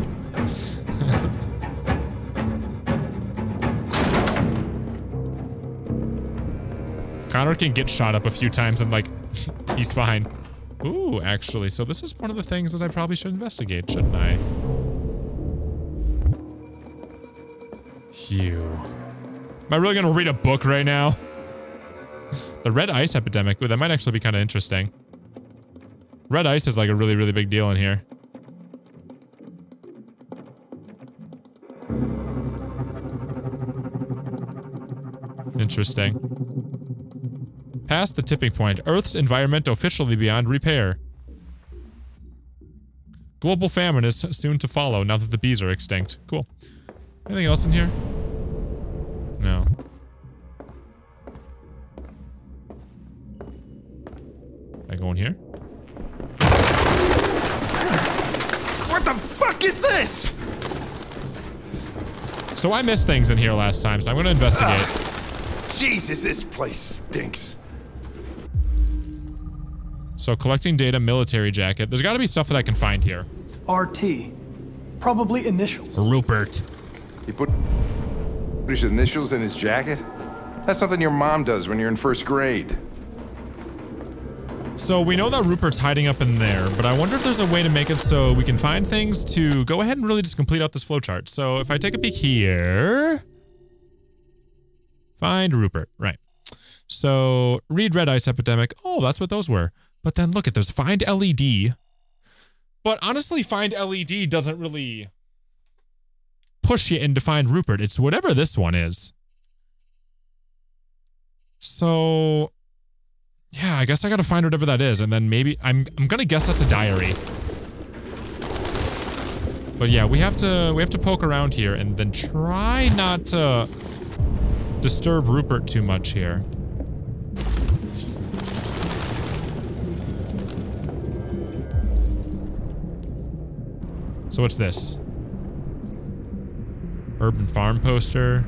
Connor can get shot up a few times and, like, he's fine. Ooh, actually, so this is one of the things that I probably should investigate, shouldn't I? Phew. Am I really gonna read a book right now? The red ice epidemic. Ooh, that might actually be kind of interesting. Red ice is like a really, really big deal in here. Interesting. Past the tipping point. Earth's environment officially beyond repair. Global famine is soon to follow now that the bees are extinct. Cool. Anything else in here? No. Can I go in here? What the fuck is this? So I missed things in here last time, so I'm gonna investigate. Jesus, this place stinks. So collecting data, military jacket. There's gotta be stuff that I can find here. RT. Probably initials. Rupert. He put his initials in his jacket? That's something your mom does when you're in first grade. So we know that Rupert's hiding up in there, but I wonder if there's a way to make it so we can find things to go ahead and really just complete out this flowchart. So if I take a peek here... Find Rupert, right. So read red ice epidemic. Oh, that's what those were. But then look at there's find LED. But honestly, find LED doesn't really push you in to find Rupert. It's whatever this one is. So yeah, I guess I gotta find whatever that is, and then maybe I'm gonna guess that's a diary. But yeah, we have to poke around here and then try not to disturb Rupert too much here. So what's this? Urban farm poster.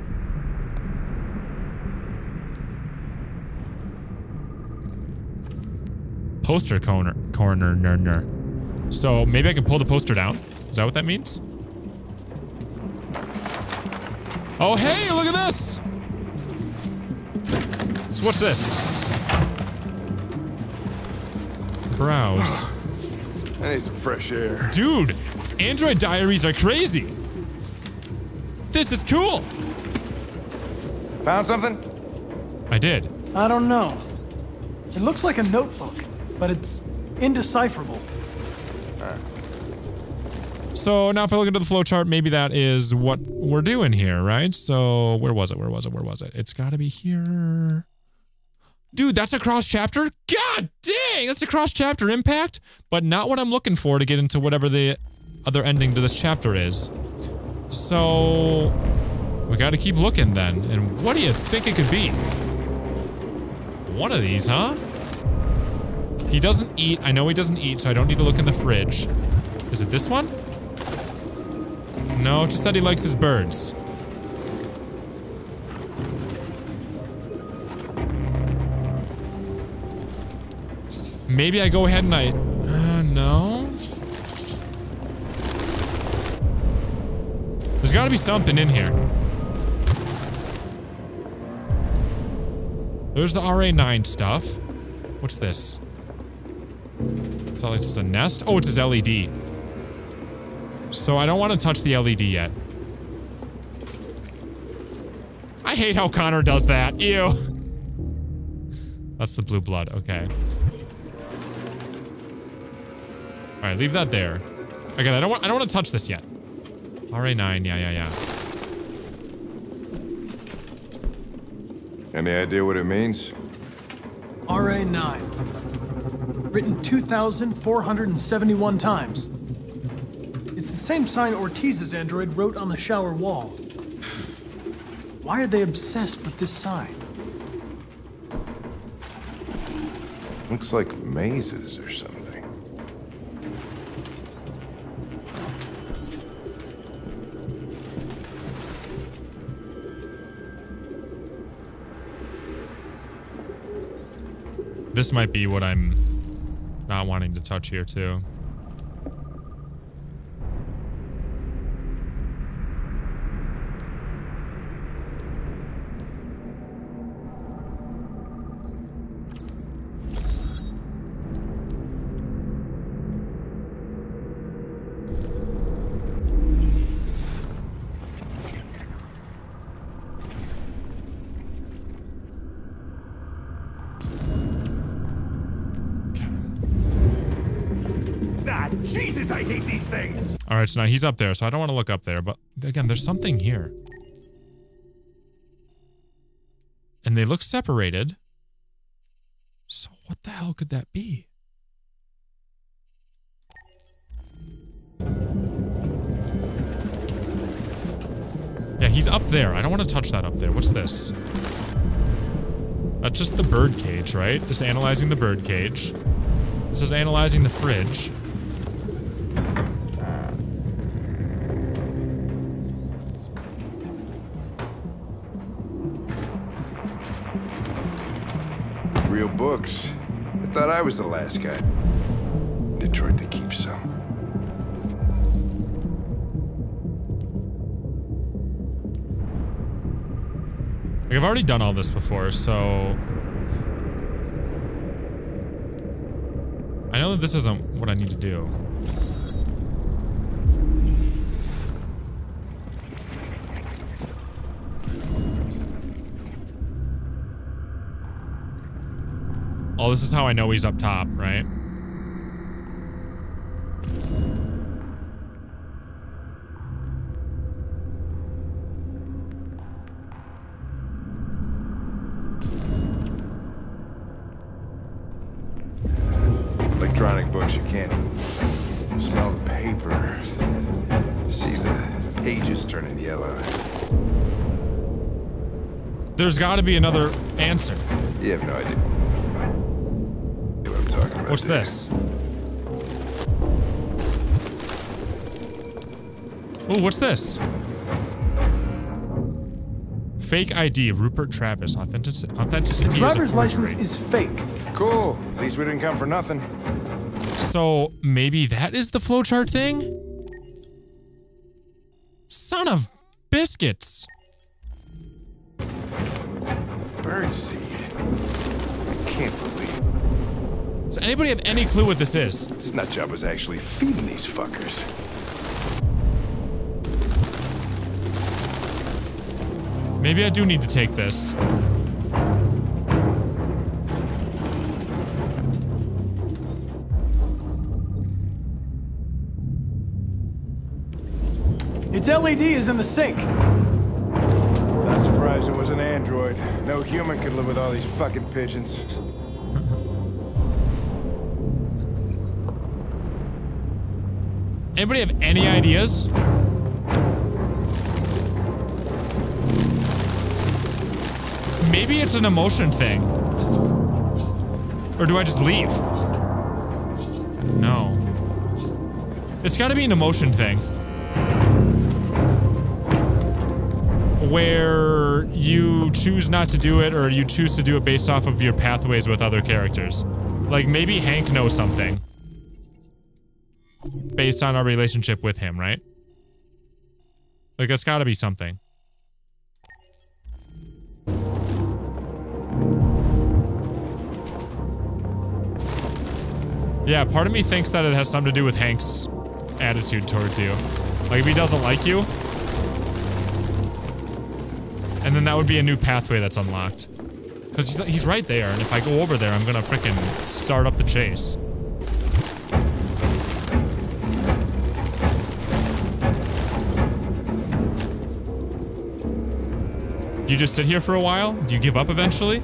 Poster corner. So maybe I can pull the poster down. Is that what that means? Oh, hey, look at this. So what's this? Browse. I need some fresh air. Dude, Android diaries are crazy. This is cool. Found something? I did. I don't know. It looks like a notebook, but it's indecipherable. So now if I look into the flowchart, maybe that is what we're doing here, right? So where was it? Where was it? Where was it? It's gotta be here. Dude, that's a cross chapter? God dang, that's a cross chapter impact, but not what I'm looking for to get into whatever the other ending to this chapter is. So we gotta keep looking then. And what do you think it could be? One of these, huh? He doesn't eat. I know he doesn't eat, so I don't need to look in the fridge. Is it this one? No, just that he likes his birds. Maybe I go ahead and no. There's gotta be something in here. There's the RA9 stuff. What's this? It's like it's a nest? Oh, it's his LED. So I don't want to touch the LED yet. I hate how Connor does that. Ew. That's the blue blood. Okay. All right, leave that there. Again, I don't want to touch this yet. RA9. Yeah. Any idea what it means? RA9. Written 2,471 times. It's the same sign Ortiz's android wrote on the shower wall. Why are they obsessed with this sign? Looks like mazes or something. This might be what I'm not wanting to touch here too. Jesus, I hate these things! Alright, so now he's up there, so I don't want to look up there, but again, there's something here. And they look separated. So what the hell could that be? Yeah, he's up there. I don't want to touch that up there. What's this? That's just the bird cage, right? Just analyzing the bird cage. This is analyzing the fridge. Real books. I thought I was the last guy in Detroit to keep some. Like, I've already done all this before, so I know that this isn't what I need to do. Oh, this is how I know he's up top, right? Electronic books, you can't smell the paper. See the pages turning yellow. There's got to be another answer. You have no idea what I'm talking about. What's this? Oh, what's this? Fake ID, Rupert Travis. Authenticity is Driver's a license forgery. is fake. Cool. At least we didn't come for nothing. So maybe that is the flowchart thing? Son of biscuits. Birdseed. I can't believe. Does anybody have any clue what this is? This nutjob was actually feeding these fuckers. Maybe I do need to take this. Its LED is in the sink. Not surprised it was an android. No human could live with all these fucking pigeons. Anybody have any ideas? Maybe it's an emotion thing. Or do I just leave? No. It's gotta be an emotion thing. Where you choose not to do it, or you choose to do it based off of your pathways with other characters. Like, maybe Hank knows something. Based on our relationship with him, right? Like, that's gotta be something. Yeah, part of me thinks that it has something to do with Hank's attitude towards you. Like, if he doesn't like you, and then that would be a new pathway that's unlocked. Because he's right there, and if I go over there, I'm gonna frickin' start up the chase. Do you just sit here for a while? Do you give up eventually?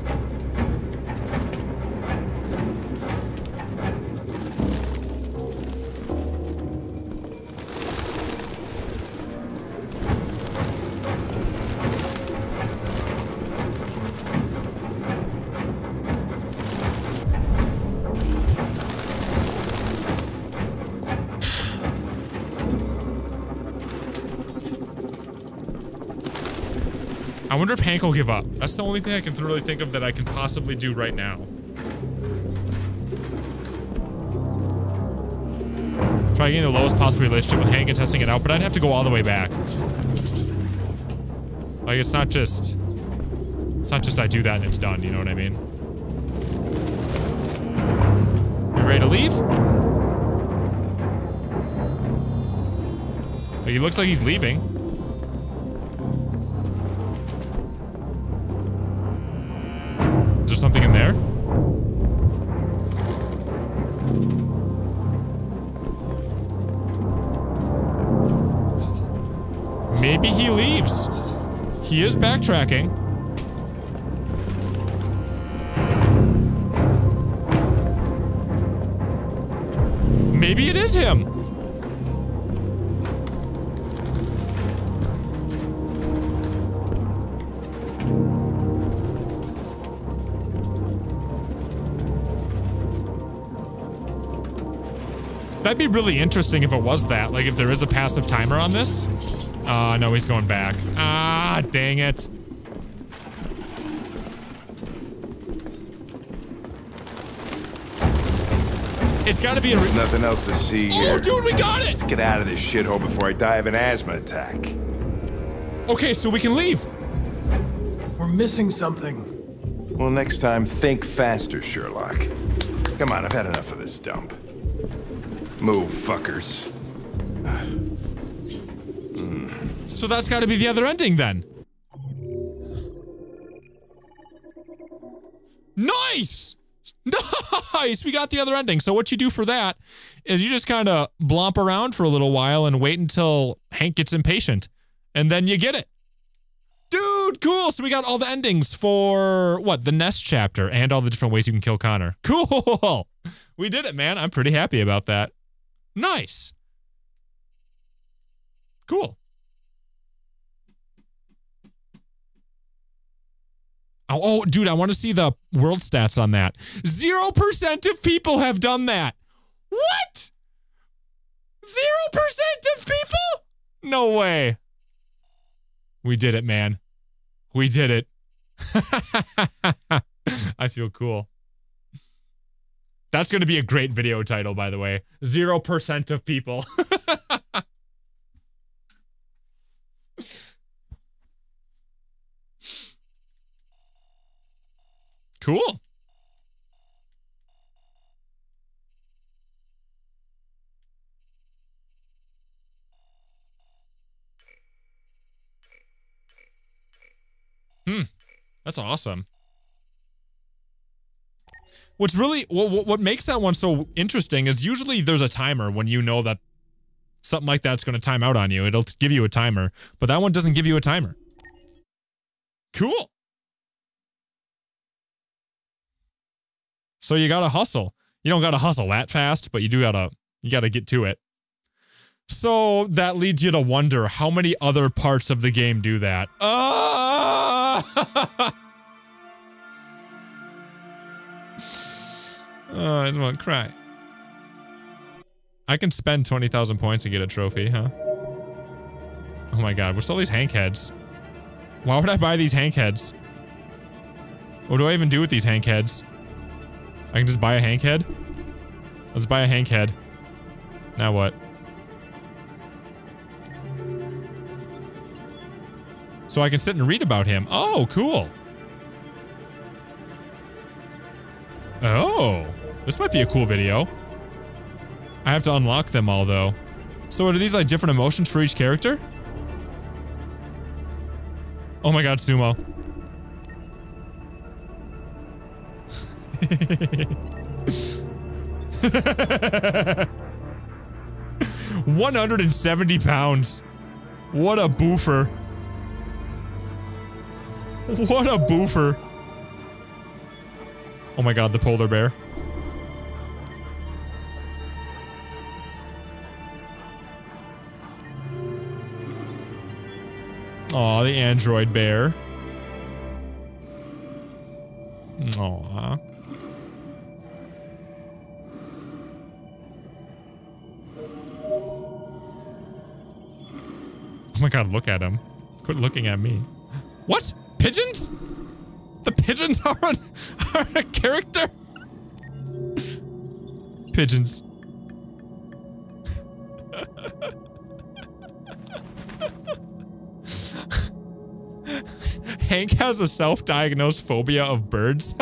I wonder if Hank will give up. That's the only thing I can really think of that I can possibly do right now. Try getting the lowest possible relationship with Hank and testing it out, but I'd have to go all the way back. Like, it's not just I do that and it's done, you know what I mean? You ready to leave? Like, he looks like he's leaving. Is there something in there? Maybe he leaves. He is backtracking. Maybe it is him. That'd be really interesting if it was that. Like, if there is a passive timer on this. No, he's going back. Ah, dang it. It's gotta be There's nothing else to see here. Oh, dude, we got it! Let's get out of this shithole before I die of an asthma attack. Okay, so we can leave. We're missing something. Well, next time, think faster, Sherlock. Come on, I've had enough of this dump. Move, fuckers. So that's gotta be the other ending then. Nice! Nice! We got the other ending. So what you do for that is you just kind of blomp around for a little while and wait until Hank gets impatient. And then you get it. Dude, cool! So we got all the endings for, what, the Nest chapter and all the different ways you can kill Connor. Cool! We did it, man. I'm pretty happy about that. Nice. Cool. Oh, dude, I want to see the world stats on that. 0% of people have done that. What? 0% of people? No way. We did it, man. We did it. I feel cool. That's going to be a great video title, by the way. 0% of people. Cool. That's awesome. What's really, what makes that one so interesting is usually there's a timer when you know that something like that's going to time out on you. It'll give you a timer, but that one doesn't give you a timer. Cool. So you gotta hustle. You don't gotta hustle that fast, but you gotta get to it. So that leads you to wonder how many other parts of the game do that. I just want to cry. I can spend 20,000 points and get a trophy, huh? Oh my god, what's all these Hank heads? Why would I buy these Hank heads? What do I even do with these Hank heads? I can just buy a Hank head? Let's buy a Hank head. Now what? So I can sit and read about him. Oh, cool. Oh, this might be a cool video. I have to unlock them all though. So are these like different emotions for each character? Oh my god, Sumo. 170 pounds. What a boofer. What a boofer. Oh my god, the polar bear. Aw, the android bear. Aw. Oh my god, look at him. Quit looking at me. What? Pigeons? The pigeons are a character? Pigeons. Hank has a self-diagnosed phobia of birds.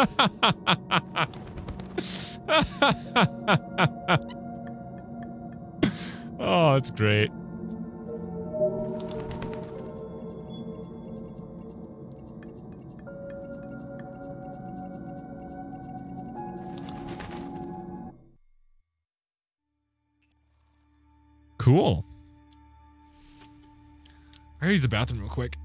Oh, that's great. Cool. I gotta use the bathroom real quick.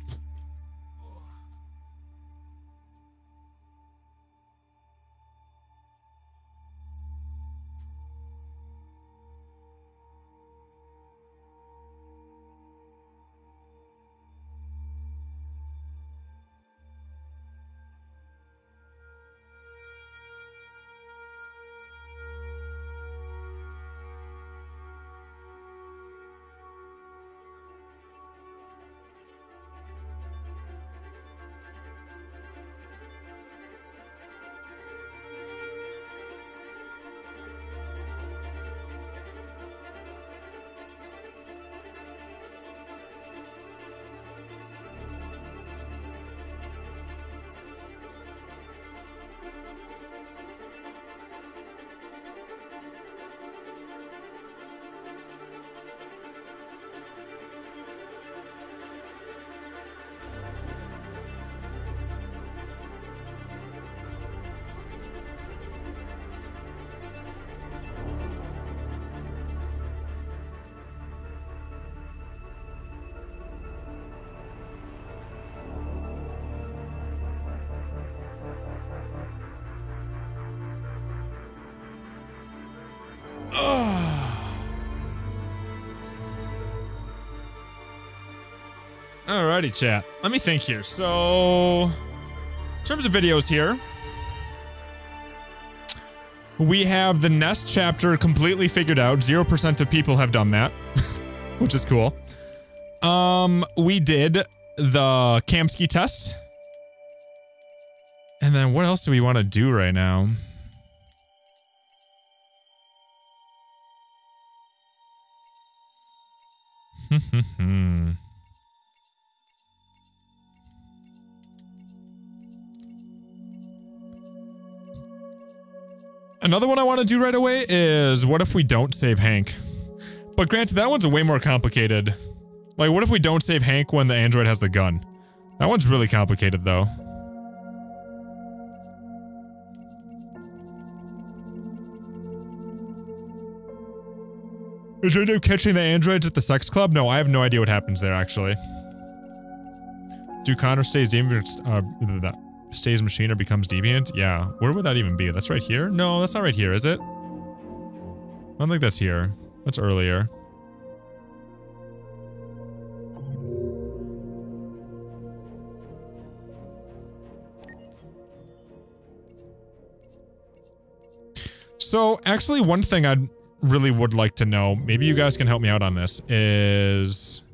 Alrighty, chat. Let me think here. So, in terms of videos here, we have the Nest chapter completely figured out. 0% of people have done that, which is cool. We did the Kamsky test. And then what else do we want to do right now? Another one I want to do right away is what if we don't save Hank? But granted, that one's way more complicated. Like, what if we don't save Hank when the android has the gun? That one's really complicated, though. Did you end up catching the androids at the sex club? No, I have no idea what happens there, actually. Do Connor stays deviant, stays machine or becomes deviant? Yeah. Where would that even be? That's right here? No, that's not right here, is it? I don't think that's here. That's earlier. So, actually, one thing I really would like to know, maybe you guys can help me out on this, is...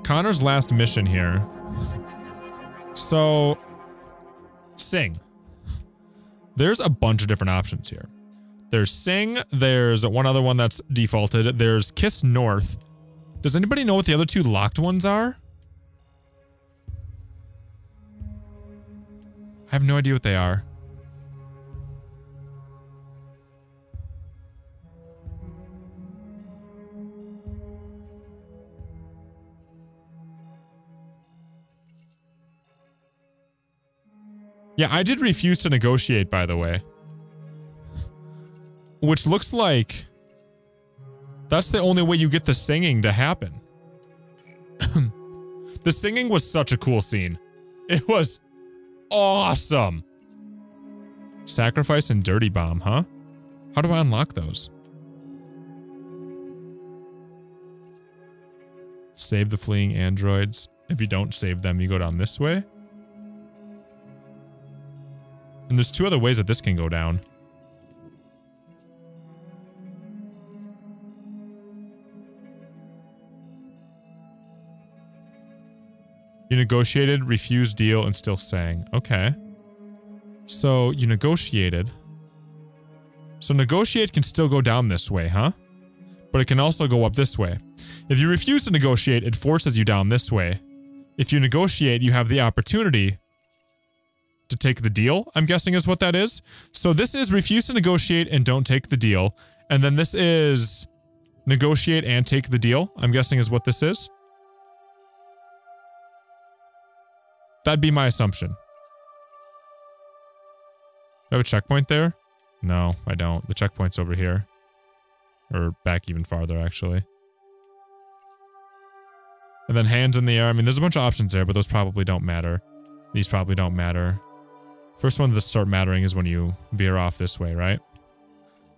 Connor's last mission here. So, sing. There's a bunch of different options here. There's sing, there's one other one that's defaulted, there's kiss north. Does anybody know what the other two locked ones are? I have no idea what they are. Yeah, I did refuse to negotiate, by the way. Which looks like that's the only way you get the singing to happen. The singing was such a cool scene. It was awesome. Sacrifice and dirty bomb, huh? How do I unlock those? Save the fleeing androids. If you don't save them, you go down this way. And there's two other ways that this can go down. You negotiated, refused deal, and still sang. Okay. So, you negotiated. So negotiate can still go down this way, huh? But it can also go up this way. If you refuse to negotiate, it forces you down this way. If you negotiate, you have the opportunity to take the deal, I'm guessing is what that is. So this is refuse to negotiate and don't take the deal. And then this is negotiate and take the deal, I'm guessing is what this is. That'd be my assumption. Do I have a checkpoint there? No, I don't. The checkpoint's over here. Or back even farther, actually. And then hands in the air. I mean, there's a bunch of options there, but those probably don't matter. These probably don't matter. First one that start mattering is when you veer off this way, right?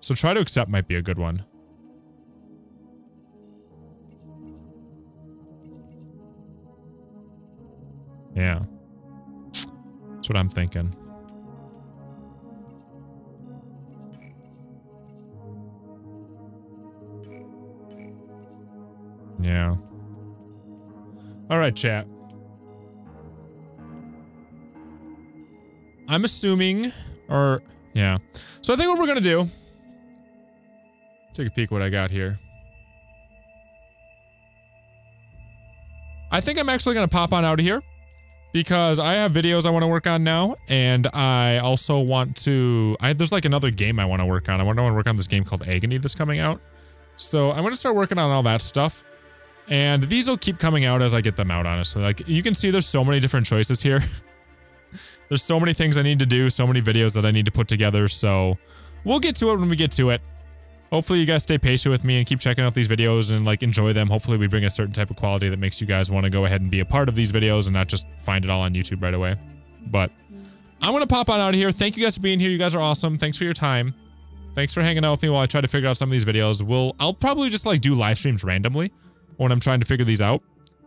So try to accept might be a good one. Yeah. That's what I'm thinking. Yeah. All right, chat. I'm assuming, or, yeah. So I think what we're gonna do, take a peek what I got here. I think I'm actually gonna pop on out of here because I have videos I want to work on now, and I also want to, there's like another game I want to work on. I want to work on this game called Agony that's coming out. So I'm gonna start working on all that stuff. And these will keep coming out as I get them out, honestly. Like, you can see there's so many different choices here. There's so many things I need to do, so many videos that I need to put together, so we'll get to it when we get to it. Hopefully you guys stay patient with me and keep checking out these videos and like enjoy them. Hopefully we bring a certain type of quality that makes you guys want to go ahead and be a part of these videos and not just find it all on YouTube right away. But I'm going to pop on out of here. Thank you guys for being here. You guys are awesome. Thanks for your time. Thanks for hanging out with me while I try to figure out some of these videos. I'll probably just like do live streams randomly when I'm trying to figure these out,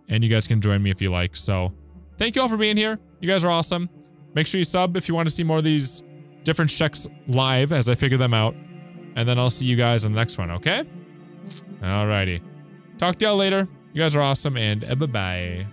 and you guys can join me if you like. So thank you all for being here. You guys are awesome. Make sure you sub if you want to see more of these different checks live as I figure them out. And then I'll see you guys in the next one, okay? Alrighty. Talk to y'all later. You guys are awesome, and bye-bye.